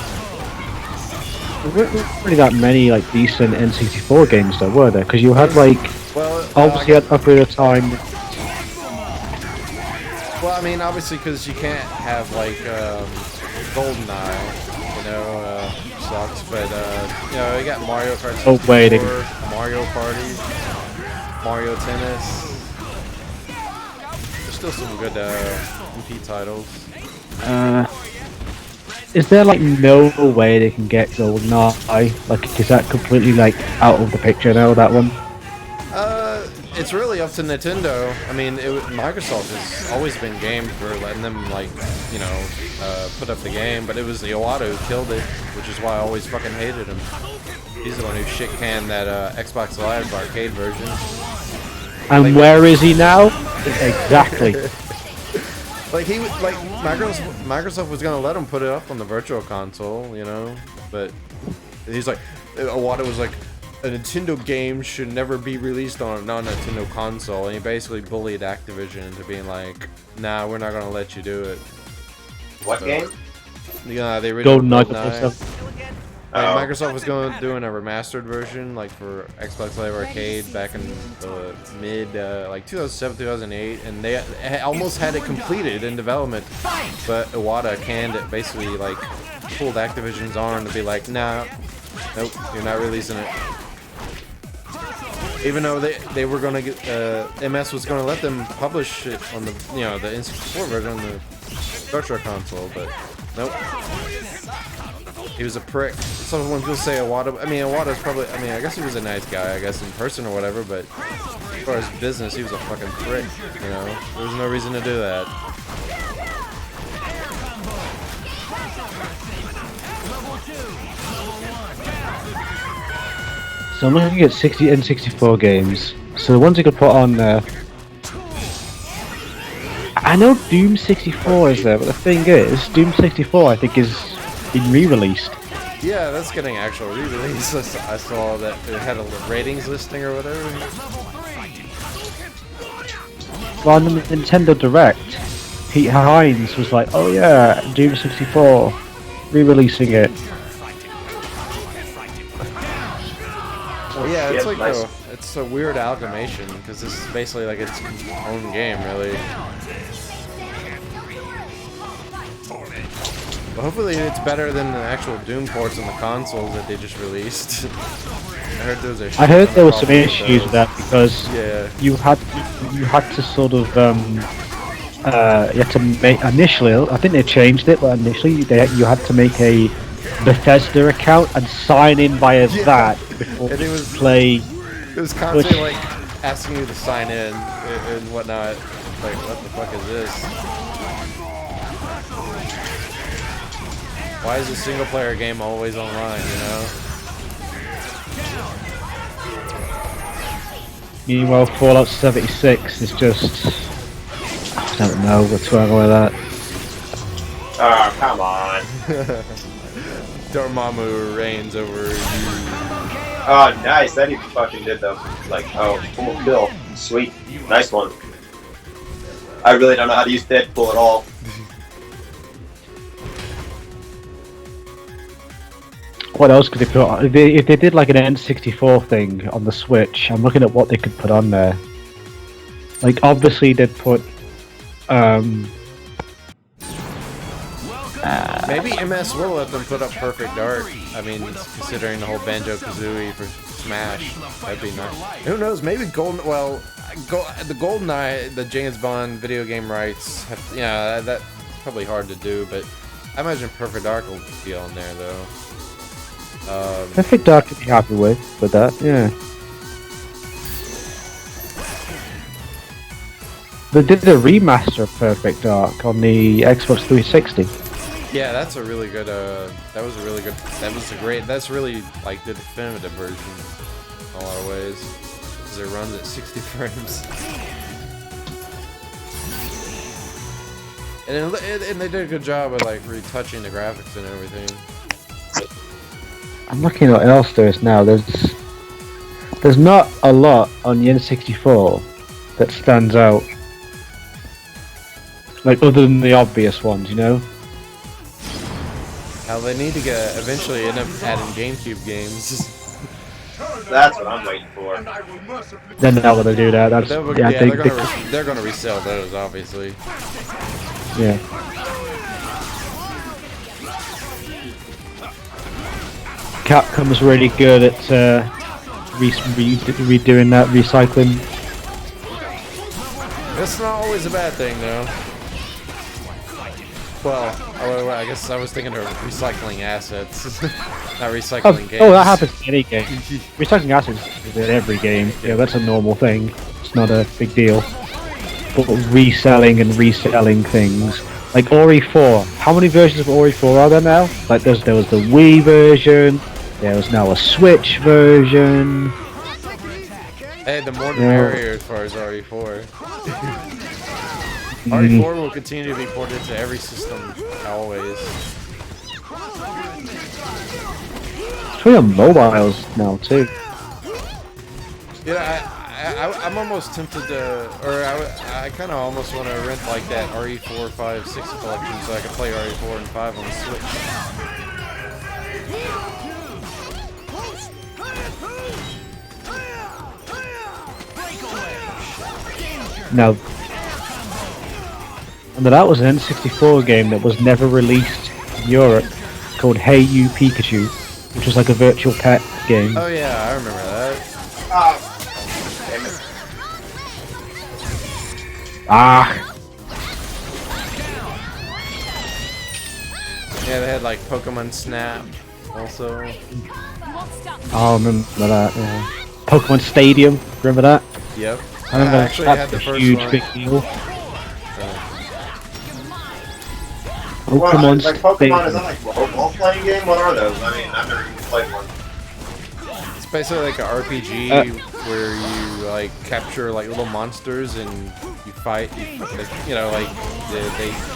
There weren't really that many like decent N64 games though, were there? Because you had like Well, obviously you had Ocarina of Time. well, I mean, obviously, because you can't have like GoldenEye, you know, sucks. But you know, you got Mario Kart 64, Oh, wait. Mario Party, Mario Tennis. There's still some good MP titles. Is there like no way they can get GoldenEye? Like, is that completely like out of the picture now? That one? It's really up to Nintendo. I mean, Microsoft has always been game for letting them, like, you know, put up the game, but it was the Iwata who killed it, which is why I always fucking hated him. He's the one who shit-canned that Xbox Live arcade version. And Like- where is he now? Exactly. Like, Microsoft was gonna let him put it up on the Virtual Console, you know, but he's like, Iwata was like, a Nintendo game should never be released on a non-Nintendo console, and he basically bullied Activision into being like, nah, we're not gonna let you do it. What game? Yeah, the original GoldenEye. GoldenEye. Oh. Microsoft was doing a remastered version, like for Xbox Live Arcade back in the mid, like 2007, 2008, and they almost had it completed in development, but Iwata canned it, basically like pulled Activision's arm to be like, nah, nope, you're not releasing it. Even though they were gonna get, MS was gonna let them publish it on the, you know, the N64 version on the Virtual Console, but nope. He was a prick. Some people say Iwata. I mean, Iwata's probably. I mean, I guess he was a nice guy. I guess in person or whatever. But as far as business, he was a fucking prick. You know, there was no reason to do that. So I'm looking at 60 N64 games. So the ones you could put on there. I know Doom 64 is there, but the thing is, Doom 64 I think is been re-released. Yeah, that's getting actual re-release. I saw that it had a ratings listing or whatever. Well, on the Nintendo Direct, Pete Hines was like, "Oh yeah, Doom 64, re-releasing it." Well, yeah, it's Yeah, like nice. it's a weird amalgamation because this is basically like its own game, really. But hopefully it's better than the actual Doom ports on the consoles that they just released. I heard there was a I heard there was some problem issues with that because Yeah. you had to sort of you had to make initially. I think they changed it, but initially you had to make a Bethesda account and sign in via that before And you play. It was constantly like asking you to sign in and whatnot. Like, what the fuck is this? Why is a single player game always online, you know? Meanwhile, Fallout 76 is just... I don't know what's going on with that. Oh, come on. Dormammu reigns over you. Oh, nice. That even fucking did the, like, oh, cool kill. Sweet. Nice one. I really don't know how to use Deadpool at all. What else could they put on? If they did like an N64 thing on the Switch, I'm looking at what they could put on there. Like, obviously they'd put, Maybe MS will let them put up Perfect Dark. I mean, considering the whole Banjo-Kazooie for Smash, that'd be nice. Who knows? Maybe Golden. Well, the GoldenEye, the James Bond video game rights. Yeah, that's probably hard to do, but I imagine Perfect Dark will be on there though. Perfect Dark could be happy with that. Yeah. They did a remaster of Perfect Dark on the Xbox 360. Yeah, that's a really good. That was a really good. That was a great. That's really like the definitive version in a lot of ways, because it runs at 60 frames. And they did a good job of like retouching the graphics and everything. I'm looking at what else there is now. There's not a lot on the N64 that stands out. Like, other than the obvious ones, you know? Now they need to eventually end up adding GameCube games. That's what I'm waiting for. They're not gonna do that. That's They're gonna resell those, obviously. Yeah. Capcom's really good at redoing that, recycling. That's not always a bad thing, though. Well, I guess I was thinking of recycling assets, not recycling games. Oh, that happens in any game. Recycling assets is in every game. Yeah, that's a normal thing. It's not a big deal. But reselling and reselling things. Like Ori 4. How many versions of Ori 4 are there now? Like there was the Wii version. There was now a Switch version. Hey, the more the merrier as far as RE4. RE4 will continue to be ported to every system, always. It's really on mobiles now too. Yeah, I'm almost tempted to, or I kind of almost want to rent like that RE4, 5, 6 collection so I can play RE4 and 5 on the Switch. Now, and that was an N64 game that was never released in Europe, called Hey You Pikachu, which was like a virtual pet game. Oh yeah, I remember that. Damn it. Ah! Yeah, they had like Pokemon Snap, also. Oh, I remember that, yeah. Pokemon Stadium, remember that? Yep. I remember actually that's had the a first huge one. big deal. What, Pokemon like Pokemon, Stadium. is that like a role-playing game? What are those? I mean, I've never even played one. It's basically like an RPG where you like capture like little monsters and you fight. You know, like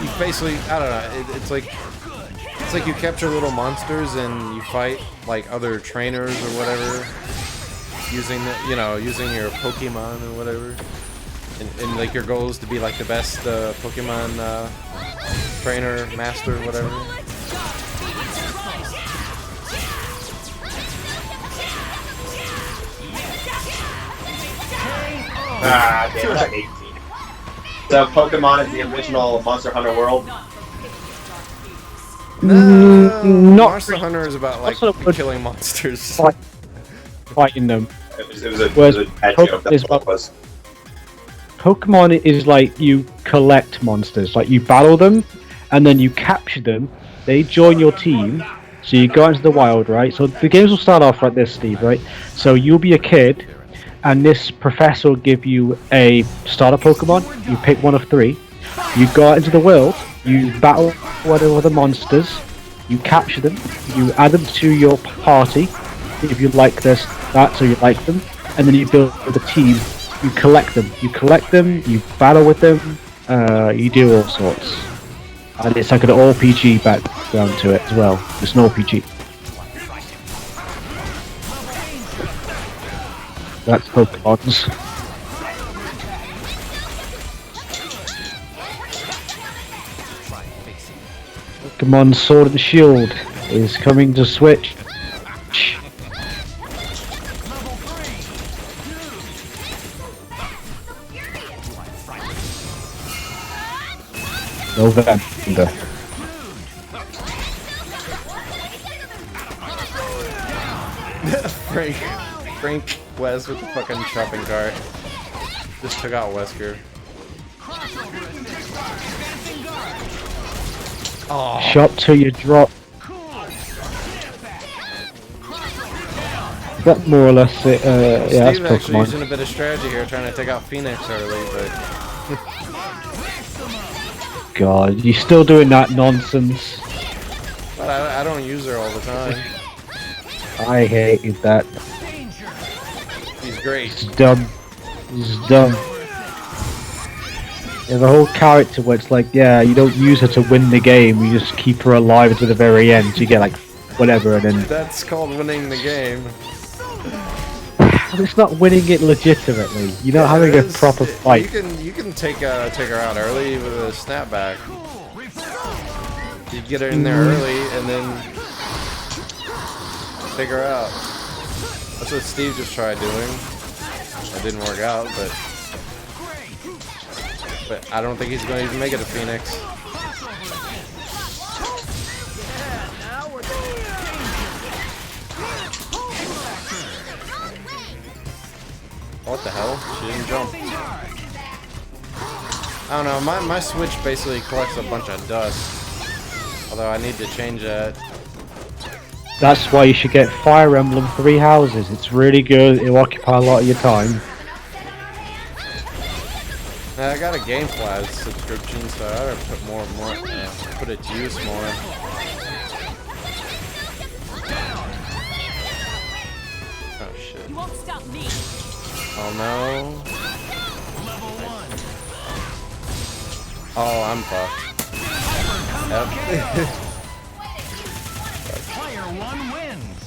you basically, I don't know. It's like you capture little monsters and you fight like other trainers or whatever, using your Pokemon or whatever. And like your goal is to be like the best Pokemon trainer, master, whatever. Ah, damn it, I hate it. So Pokemon is the original Monster Hunter world? Not Monster Hunter is about like Also, killing monsters. fighting them. It was a bad joke, that's what it was. Pokemon is like you collect monsters, like you battle them, and then you capture them, they join your team, So you go out into the wild, right? So the games will start off like this, Steve, right? So you'll be a kid, and this professor will give you a starter Pokemon. You pick one of 3. You go out into the world. You battle whatever the monsters. You capture them. You add them to your party if you like that, so you like them, and then you build a team. You collect them. You battle with them. You do all sorts. And it's like an RPG background to it as well. It's an RPG. That's Pokemon's. Pokemon Sword and Shield is coming to Switch. November. Frank West with the fucking shopping cart. Just took out Wesker. Oh. Shop till you drop. That more or less it, yeah, that's Steve actually Pokemon. using a bit of strategy here, trying to take out Phoenix early, but... God, you still doing that nonsense. But I don't use her all the time. I hated that. He's great. It's dumb. It's dumb. There's a whole character where it's like, yeah, you don't use her to win the game, you just keep her alive until the very end, so you get like, whatever, and then... That's called winning the game. It's not winning it legitimately. You're not having a proper fight. You can take her out early with a snapback. You get her in there early and then take her out. That's what Steve just tried doing. It didn't work out, but I don't think he's going to even make it to Phoenix. What the hell? She didn't jump. I don't know, my Switch basically collects a bunch of dust. Although I need to change that. That's why you should get Fire Emblem 3 Houses. It's really good, it'll occupy a lot of your time. I got a GameFly subscription, so I gotta put it to use more. Oh shit. You won't stop me. Oh no. Oh, I'm fucked. Yep. Player 1 wins.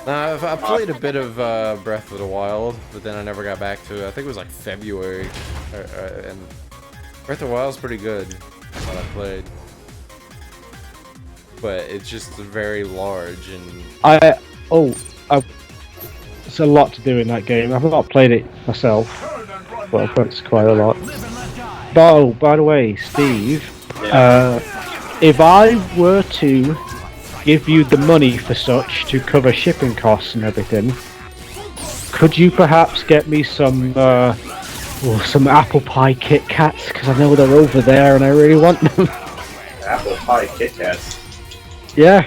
Now, I played a bit of Breath of the Wild, but then I never got back to it. I think it was like February. And Breath of the Wild is pretty good, what I played. But it's just very large and... It's a lot to do in that game. I've not played it myself, but I've played quite a lot. Oh, by the way, Steve, if I were to give you the money for such to cover shipping costs and everything, could you perhaps get me some apple pie Kit Kats? Because I know they're over there and I really want them. Apple pie Kit Kats? Yeah.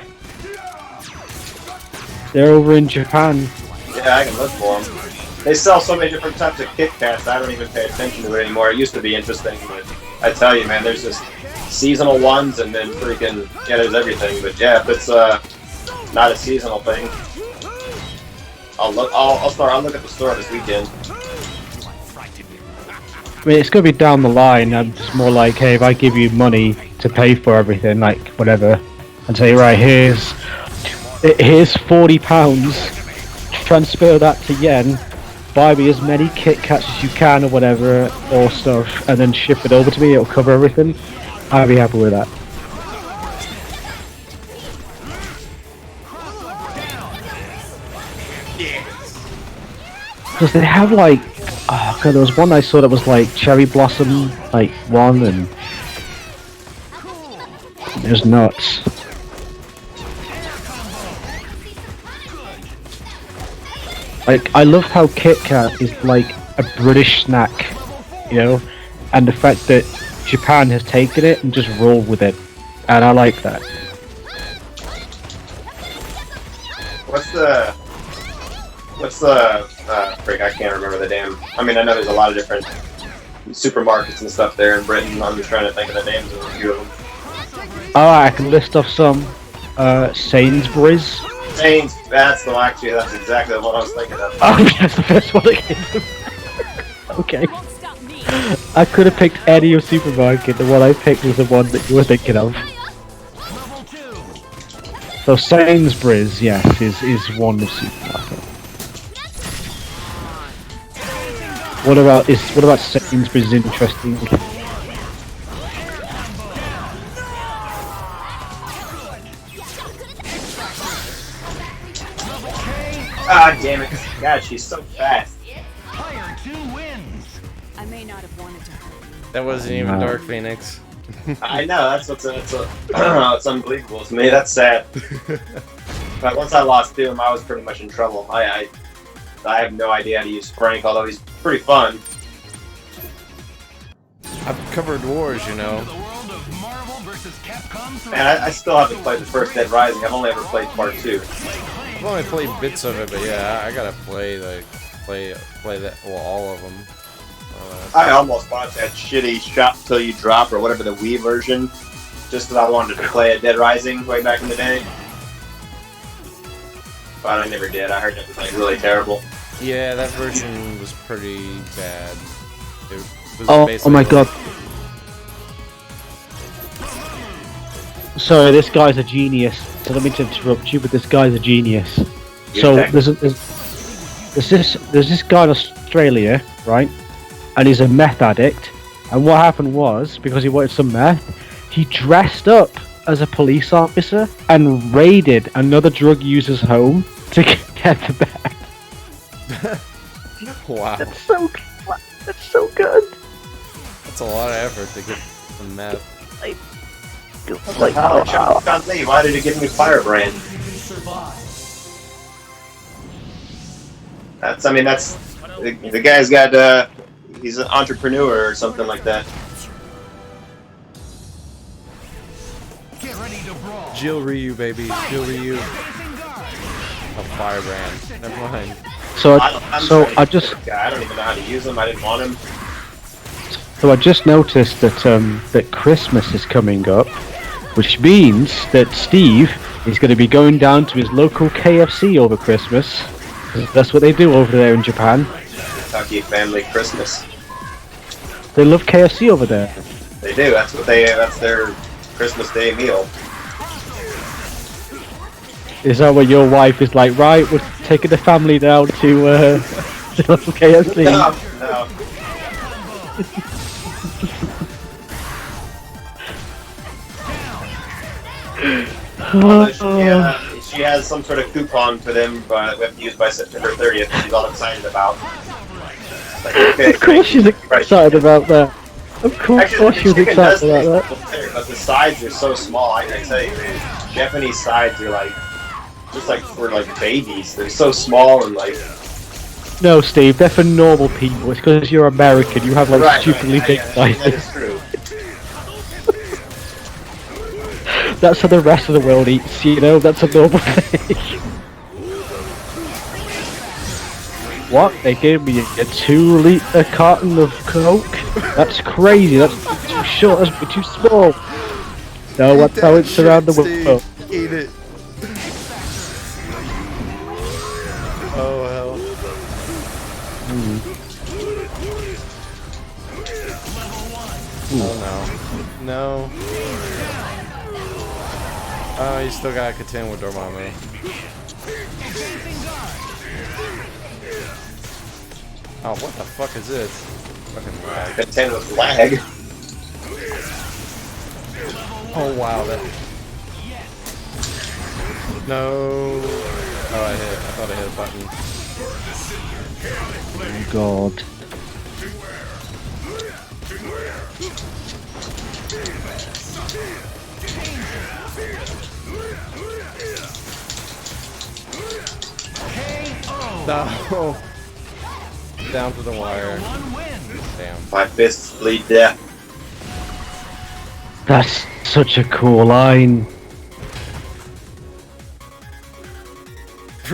They're over in Japan. Yeah, I can look for them. They sell so many different types of Kit Kats, I don't even pay attention to it anymore. It used to be interesting, but I tell you, man, there's just seasonal ones and then freaking, yeah, there's everything. But yeah, if it's not a seasonal thing, I'll look at the store this weekend. I mean, it's gonna be down the line. I'm just more like, hey, if I give you money to pay for everything, like whatever, and say, right, here's £40. Transfer that to yen. Buy me as many Kit Kats as you can, or whatever, or stuff, and then ship it over to me. It'll cover everything. I'd be happy with that. Because they have like, oh god, there was one I saw that was like cherry blossom, like one, and it was nuts. Like, I love how Kit Kat is like a British snack, you know, and the fact that Japan has taken it and just rolled with it, and I like that. What's the frick? I can't remember the damn. I mean, I know there's a lot of different supermarkets and stuff there in Britain. I'm just trying to think of the names of a few of them. Alright, I can list off some. Sainsbury's. That's exactly the one I was thinking of. Oh, that's the first one that came to me. Okay. I could have picked any of supermarket. The one I picked was the one that you were thinking of. So Sainsbury's, yes, is one of supermarket. What about Sainsbury's interesting? Ah, damn it! God, she's so fast. Player 2 wins. I may not have wanted to hurt you. That wasn't even Dark Phoenix. I know, that's it's unbelievable to me. That's sad. But once I lost Doom, I was pretty much in trouble. I have no idea how to use Frank, although he's pretty fun. I've covered wars, you know. The world of Marvel vs. Capcom 3. And I still haven't played the first Dead Rising. I've only ever played part 2. I've only played bits of it, but yeah, I gotta play that. Well, all of them. I almost bought that shitty Shop Till You Drop or whatever the Wii version, just because I wanted to play a Dead Rising way back in the day. But I never did. I heard it was like really terrible. Yeah, that version was pretty bad. It was Oh my god. Sorry, this guy's a genius. So let me interrupt you, but this guy's a genius. So there's this guy in Australia, right? And he's a meth addict. And what happened was, because he wanted some meth, he dressed up as a police officer and raided another drug user's home to get the bag. Wow. That's so good. That's a lot of effort to get some meth. Why did it give me Firebrand? That's the guy's got he's an entrepreneur or something like that. Get ready to brawl. Jill Ryu, baby. Jill Ryu. A Firebrand. Never mind. So I I just I don't even know how to use him. I didn't want him. So I just noticed that that Christmas is coming up, which means that Steve is going to be going down to his local KFC over Christmas. 'Cause that's what they do over there in Japan. Kentucky Family Christmas. They love KFC over there. They do. That's their Christmas Day meal. Is that what your wife is like? Right, we're taking the family down to local KFC. No. She has some sort of coupon for them, but we have to use by September 30th. She's all excited about. Like, okay, Of course she's excited about that. Of course Actually, she was the chicken does excited about taste that. better, but the sides are so small. I tell you, man, Japanese sides are like just like for like babies. They're so small and like. No, Steve, they're for normal people. It's because you're American. You have like stupidly big sizes. That is true. That's how the rest of the world eats, you know? That's a normal thing. What? They gave me a 2-liter carton of Coke? That's crazy. That's too short. That's too small. No, that's how it's around the world. Eat it. Oh hell. Oh no. No. Oh, you still gotta contend with Dormammu. Oh, what the fuck is this? Fucking lag. Contend with lag. Oh wow, that. No. Oh, I thought I hit a button. Oh god. No. Down to the wire. Damn. My fists bleed death. That's such a cool line.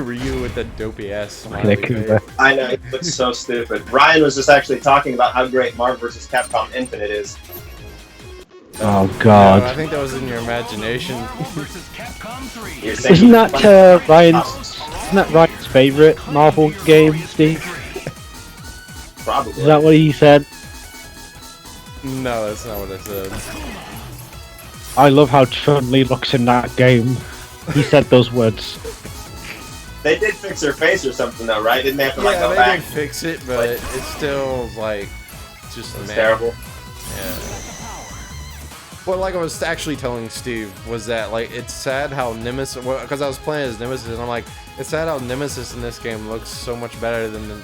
Ryu with that dopey ass Fucking smiley Akuba. face. I know, it looks so stupid. Ryan was just actually talking about how great Marvel vs. Capcom Infinite is. Oh No, I god. think that was in your imagination. versus Capcom 3. You're saying Isn't that Ryan's favorite Marvel game, Steve? Probably. Is that what he said? No, that's not what I said. I love how Chun-Li looks in that game. He said those words. They did fix her face or something though, right? Didn't they have to like Yeah, go they back? did fix it, but it's still like just It's meh. terrible. Yeah. Well, like I was actually telling Steve, was that like it's sad how Nemesis, because I was playing as Nemesis, and I'm like, it's sad how Nemesis in this game looks so much better than the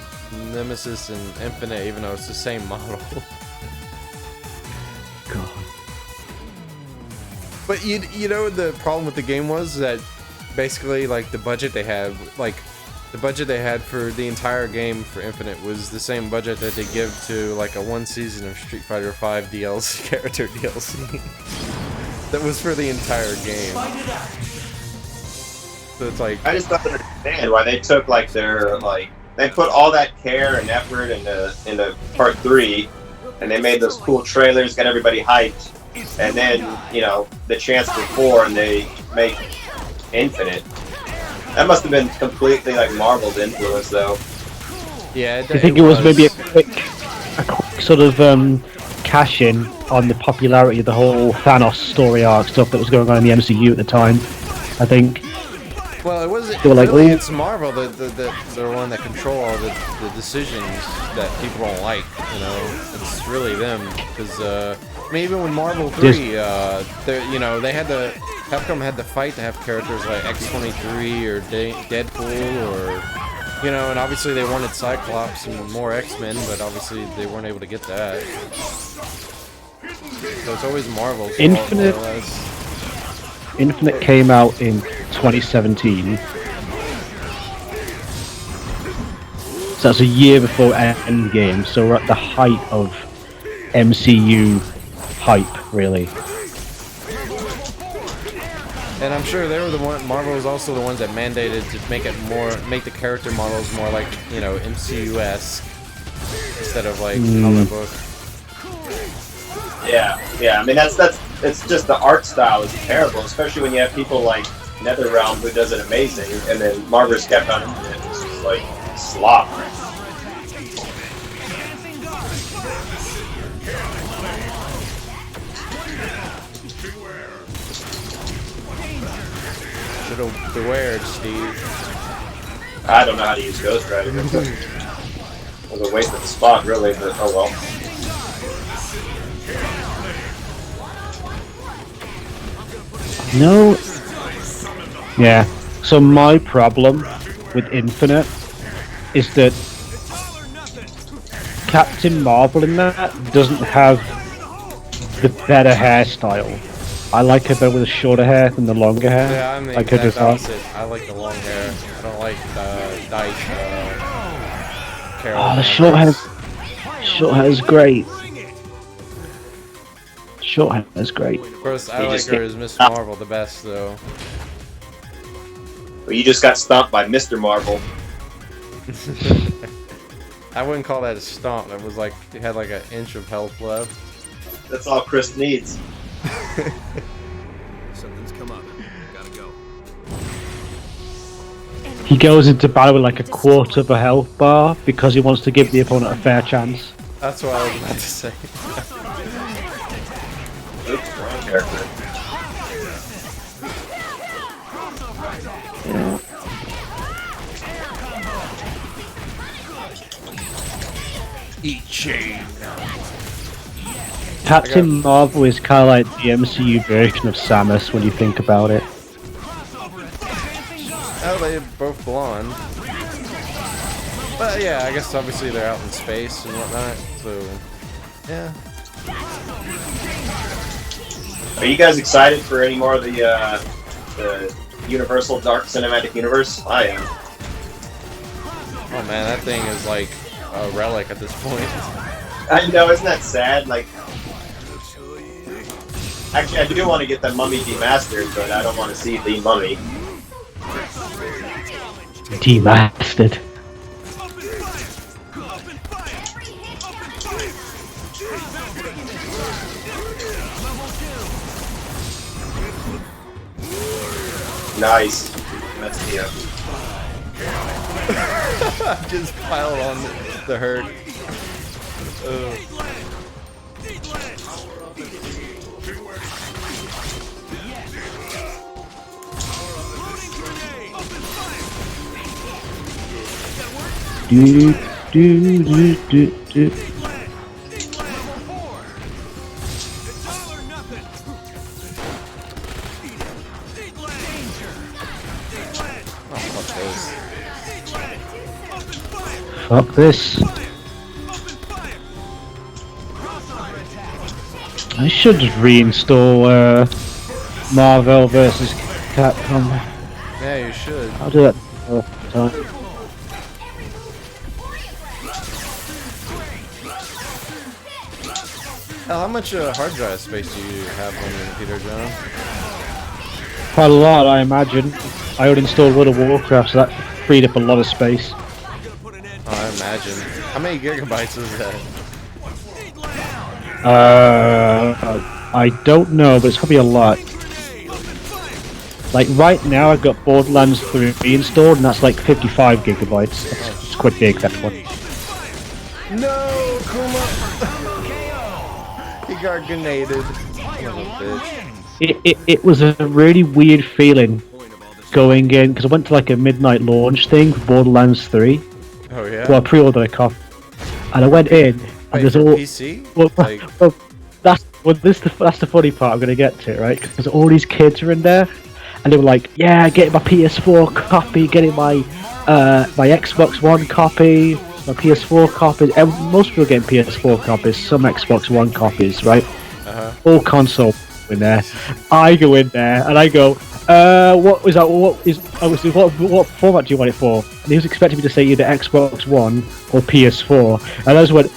Nemesis in Infinite, even though it's the same model. God. But you know the problem with the game was that basically like the budget they had for the entire game for Infinite was the same budget that they give to like a one season of Street Fighter V DLC character DLC. That was for the entire game. So it's like I just don't understand why they took like their they put all that care and effort into part 3, and they made those cool trailers, got everybody hyped, and then the chance for 4, and they make Infinite. That must have been completely like Marvel's influence, though. yeah, Do you think it was maybe a quick sort of cash in on the popularity of the whole Thanos story arc stuff that was going on in the MCU at the time? I think. Well, it wasn't They were like, really. "Ooh." It's Marvel, the one that control all the decisions that people don't like. It's really them. Because I mean, even with Marvel 3, they had the Capcom had to fight to have characters like X-23 or Deadpool or and obviously they wanted Cyclops and more X-Men, but obviously they weren't able to get that. So it's always Marvel. Infinite. More or less. Infinite came out in 2017. So that's a year before Endgame, so we're at the height of MCU hype, really. And I'm sure they were the one. Marvel was also the ones that mandated to make the character models more like MCU-esque instead of like comic book. Yeah. I mean, it's just the art style is terrible, especially when you have people like NetherRealm who does it amazing, and then Marvel's Capcom Infinite is just like slop. Beware, Steve. I don't know how to use Ghost Rider. It was a waste of the spot, really, but oh well. No. Yeah. So my problem with Infinite is that Captain Marvel in that doesn't have the better hairstyle. I like her better with the shorter hair than the longer hair. Yeah, I'm the like her exact design. opposite. I like the long hair. I don't like dyed Carol. Oh, the short hair is great. Short hair is great. Of course, I You like just her get- as Miss Marvel the best, though. Well, you just got stomped by Mr. Marvel. I wouldn't call that a stomp. That was like it had like an inch of health left. That's all Chris needs. Something's come up. Gotta go. He goes into battle with like a quarter of a health bar because he wants to give the opponent a fair chance. That's what I was about to say. Oops, wrong character. Eat chain. Captain Marvel is kind of like the MCU version of Samus when you think about it. Oh, they're both blonde. But yeah, I guess obviously they're out in space and whatnot. So yeah. Are you guys excited for any more of the Universal Dark Cinematic Universe? I am. Oh man, that thing is like a relic at this point. I know, isn't that sad? Like, actually, I do want to get the Mummy demastered, but I don't want to see the Mummy. Demastered. Nice. That's the Just piled on the herd. Do do do do do. Fuck this. I should just reinstall Marvel vs. Capcom. Yeah, you should. I'll do that another time. Hell, how much hard drive space do you have on your computer, John? Quite a lot, I imagine. I would install World of Warcraft, so that freed up a lot of space. Oh, I imagine. How many gigabytes is that? I don't know, but it's probably a lot. Like right now, I've got Borderlands 3 installed, and that's like 55 gigabytes. It's quite big, that one. No, Kuma! He got grenaded. Son of a bitch. It was a really weird feeling going in, because I went to like a midnight launch thing for Borderlands 3. Oh yeah? Well, I pre-ordered a copy. And I went in, and Wait, there's for all... PC? Well, Like... that's the funny part I'm going to get to, right? Because all these kids are in there, and they were like, yeah, getting my PS4 copy, getting my my Xbox One copy, my PS4 copy. Most people are getting PS4 copies, some Xbox One copies, right? All console in there. I go in there, and I go, what was that? What format do you want it for? And he was expecting me to say either Xbox One or PS4, and I just went,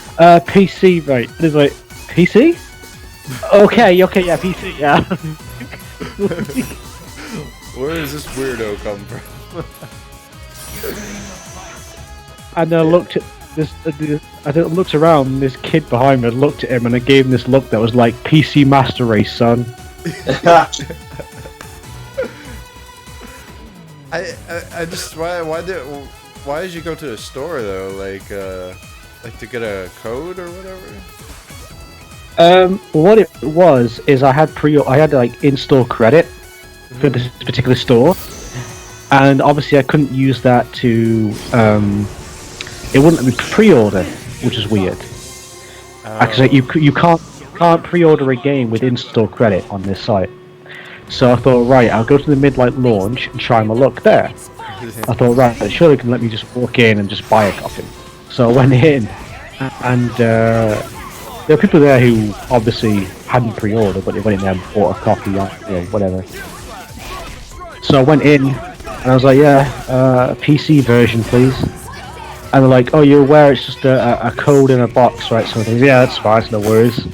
PC, right? And he's like, PC? Okay, yeah, PC, yeah. Where does this weirdo come from? And I looked at this. I looked around, and this kid behind me looked at him, and I gave him this look that was like, PC Master Race, son. I just why did you go to a store though? Like to get a code or whatever? What it was is I had like in-store credit for this particular store, and obviously I couldn't use that to it wouldn't let me pre-order, which is weird. Actually, you can't pre-order a game with in-store credit on this site. So I thought, right, I'll go to the midnight launch and try my luck there. I thought, right, surely they can let me just walk in and just buy a copy. So I went in, and there were people there who obviously hadn't pre-ordered, but they went in there and bought a copy, whatever. So I went in, and I was like, yeah, PC version, please. And they're like, oh, you're aware it's just a code in a box, right? So I think, yeah, that's fine, no worries.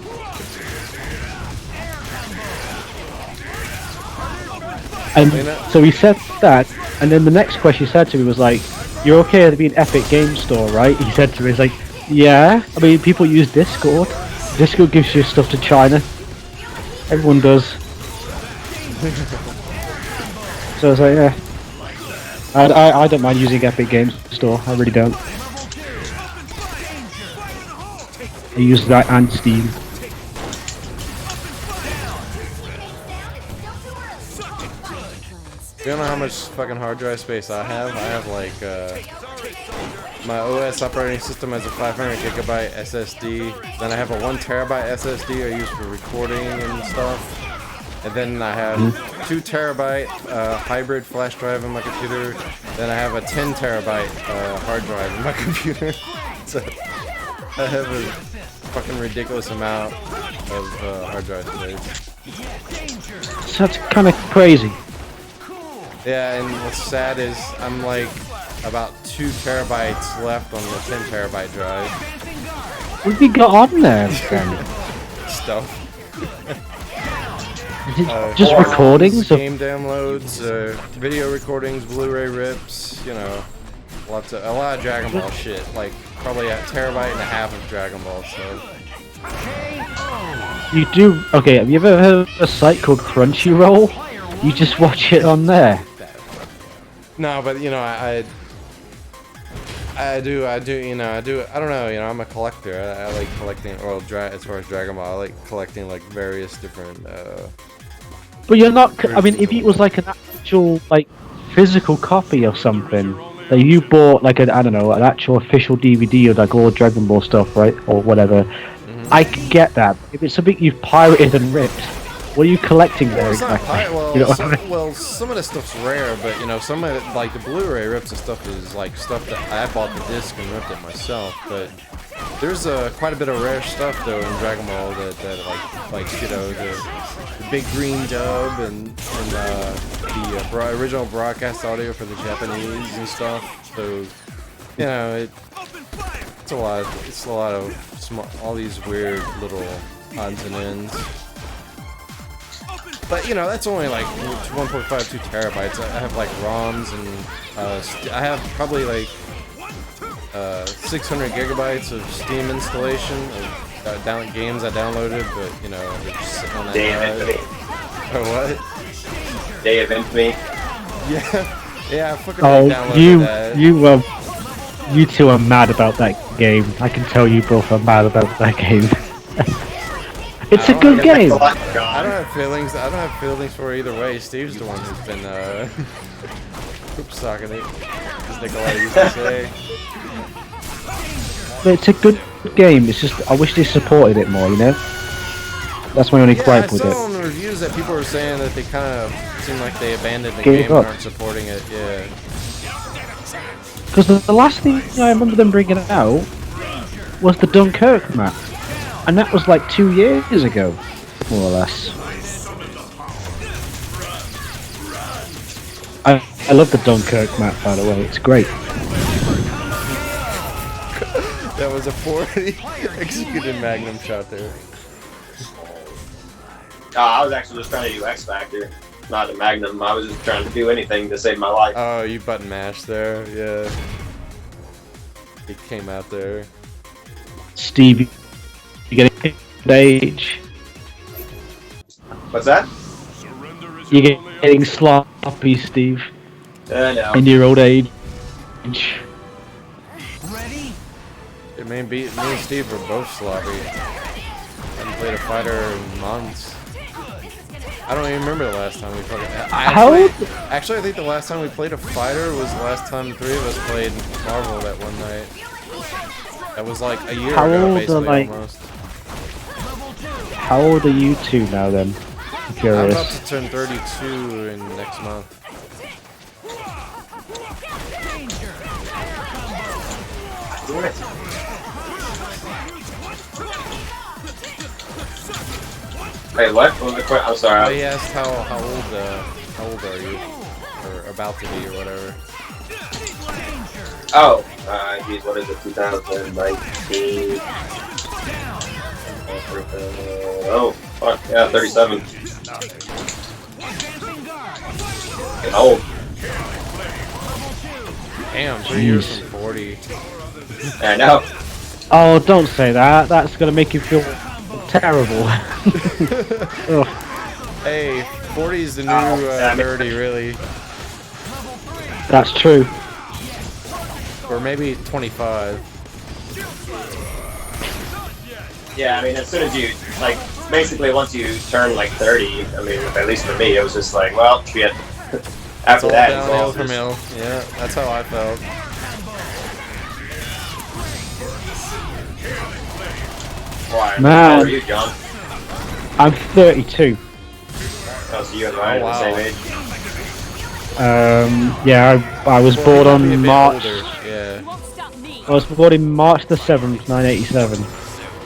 And so he said that, and then the next question he said to me was like, you're okay to be an Epic Game Store, right? He said to me, he's like, yeah, I mean, people use Discord. Discord gives you stuff to China. Everyone does. So I was like, yeah. I don't mind using Epic Games Store, I really don't. I use that and Steam. You don't know how much fucking hard drive space I have? I have like my OS operating system has a 500 gigabyte SSD. Then I have a 1 terabyte SSD I use for recording and stuff. And then I have 2 terabyte hybrid flash drive in my computer. Then I have a 10 terabyte hard drive in my computer. So I have a fucking ridiculous amount of hard drive space. So that's kind of crazy. Yeah, and what's sad is I'm like about 2 terabytes left on the 10 terabyte drive. What have you got on there, then? Stuff. Just recordings of. game downloads, video recordings, Blu-ray rips, you know, a lot of Dragon Ball shit, like probably a terabyte and a half of Dragon Ball stuff. You do okay? Have you ever heard of a site called Crunchyroll? You just watch it on there. No, but you know, I do, you know, I don't know, you know, I'm a collector. I like collecting, well, as far as Dragon Ball, I like collecting like various different. But you're not. I mean, if it was like an actual like physical copy of something that you bought, like I don't know, an actual official DVD of like all Dragon Ball stuff, right, or whatever, I can get that. If it's something you've pirated and ripped, what are you collecting there Well, it's not exactly? well, You know what some, I mean? well, some of the stuff's rare, but you know, some of it, like the Blu-ray rips and stuff, is like stuff that I bought the disc and ripped it myself. But there's quite a bit of rare stuff though in Dragon Ball that like you know the big green dub and the original broadcast audio for the Japanese and stuff. So you know it's a lot of all these weird little odds and ends. But you know, that's only like 1.52 terabytes. I have like ROMs and I have probably like 600 gigabytes of Steam installation of games I downloaded, but you know, they're just sitting on that Day of drive. Infamy. Oh, what? Day of Infamy. Yeah, I fucking Oh, downloaded that. you two are mad about that game. I can tell you both are mad about that game. It's a good game. I don't have feelings. I don't have feelings for either way. Steve's the one who's been poop socking it, as Nikolai used to say. But it's a good game. It's just I wish they supported it more. You know. That's my only gripe with I it. saw on the reviews that people were saying that they kind of seem like they abandoned the Gave game up. and aren't supporting it. Yeah. Because the last thing I remember them bringing out was the Dunkirk map, and that was like 2 years ago, more or less. I love the Dunkirk map, by the way. It's great. That was a poorly executed Magnum shot there. I was actually just trying to do X Factor, not a Magnum. I was just trying to do anything to save my life. Oh, you button mashed there, yeah. He came out there. Steve, you getting age? What's that? You're getting sloppy, Steve, No. in your old age. Ready? Me and Steve were both sloppy. Haven't played a fighter in months. I don't even remember the last time we fucking. Actually, I think the last time we played a fighter was the last time the three of us played Marvel that one night. That was like a year How ago, old are, basically, like- almost. How old are you two now, then? I'm I'm curious. about to turn 32 in next month. Wait, what? What was the question? I'm sorry. He asked how old are you, or about to be, or whatever. Oh, geez, what is it? 2019. Oh, fuck, yeah, 37. Getting old. Damn, 3 years from 40. I know. Oh, don't say that. That's gonna make you feel terrible. Ugh. Hey, 40 is the new damn it. 30, really, That's true. or maybe 25. Yeah, I mean, as soon as you, like, basically once you turn, like, 30, I mean, at least for me, it was just like, well, shit. It's After all that, it's downhill all from just- hill. Yeah, that's how I felt. Why? Man. How old are you, John? I'm 32. Oh, so you and Ryan Oh, are the wow. same age? Yeah, I was Well, born he might be a on bit March. older, yeah. Won't stop me. I was born in March the 7th, 1987.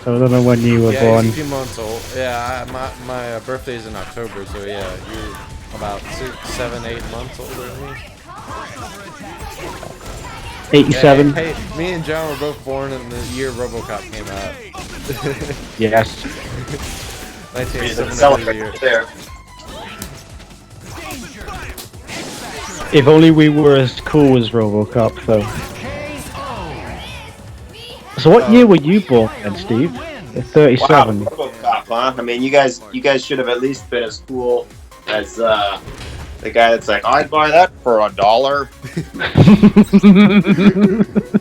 So I don't know when you were Yeah, born. he's a few months old. Yeah, my birthday's in October, so yeah, you're about 6, 7, 8 months older than me. 87. Yeah, hey, me and John were both born in the year RoboCop came out. Yes. Reason to 1987 celebrate year. right there. If only we were as cool as RoboCop, though. So what year were you born then, Steve? Wow, 37. RoboCop, huh? I mean, you guys should have at least been as cool as the guy that's like, I'd buy that for $1.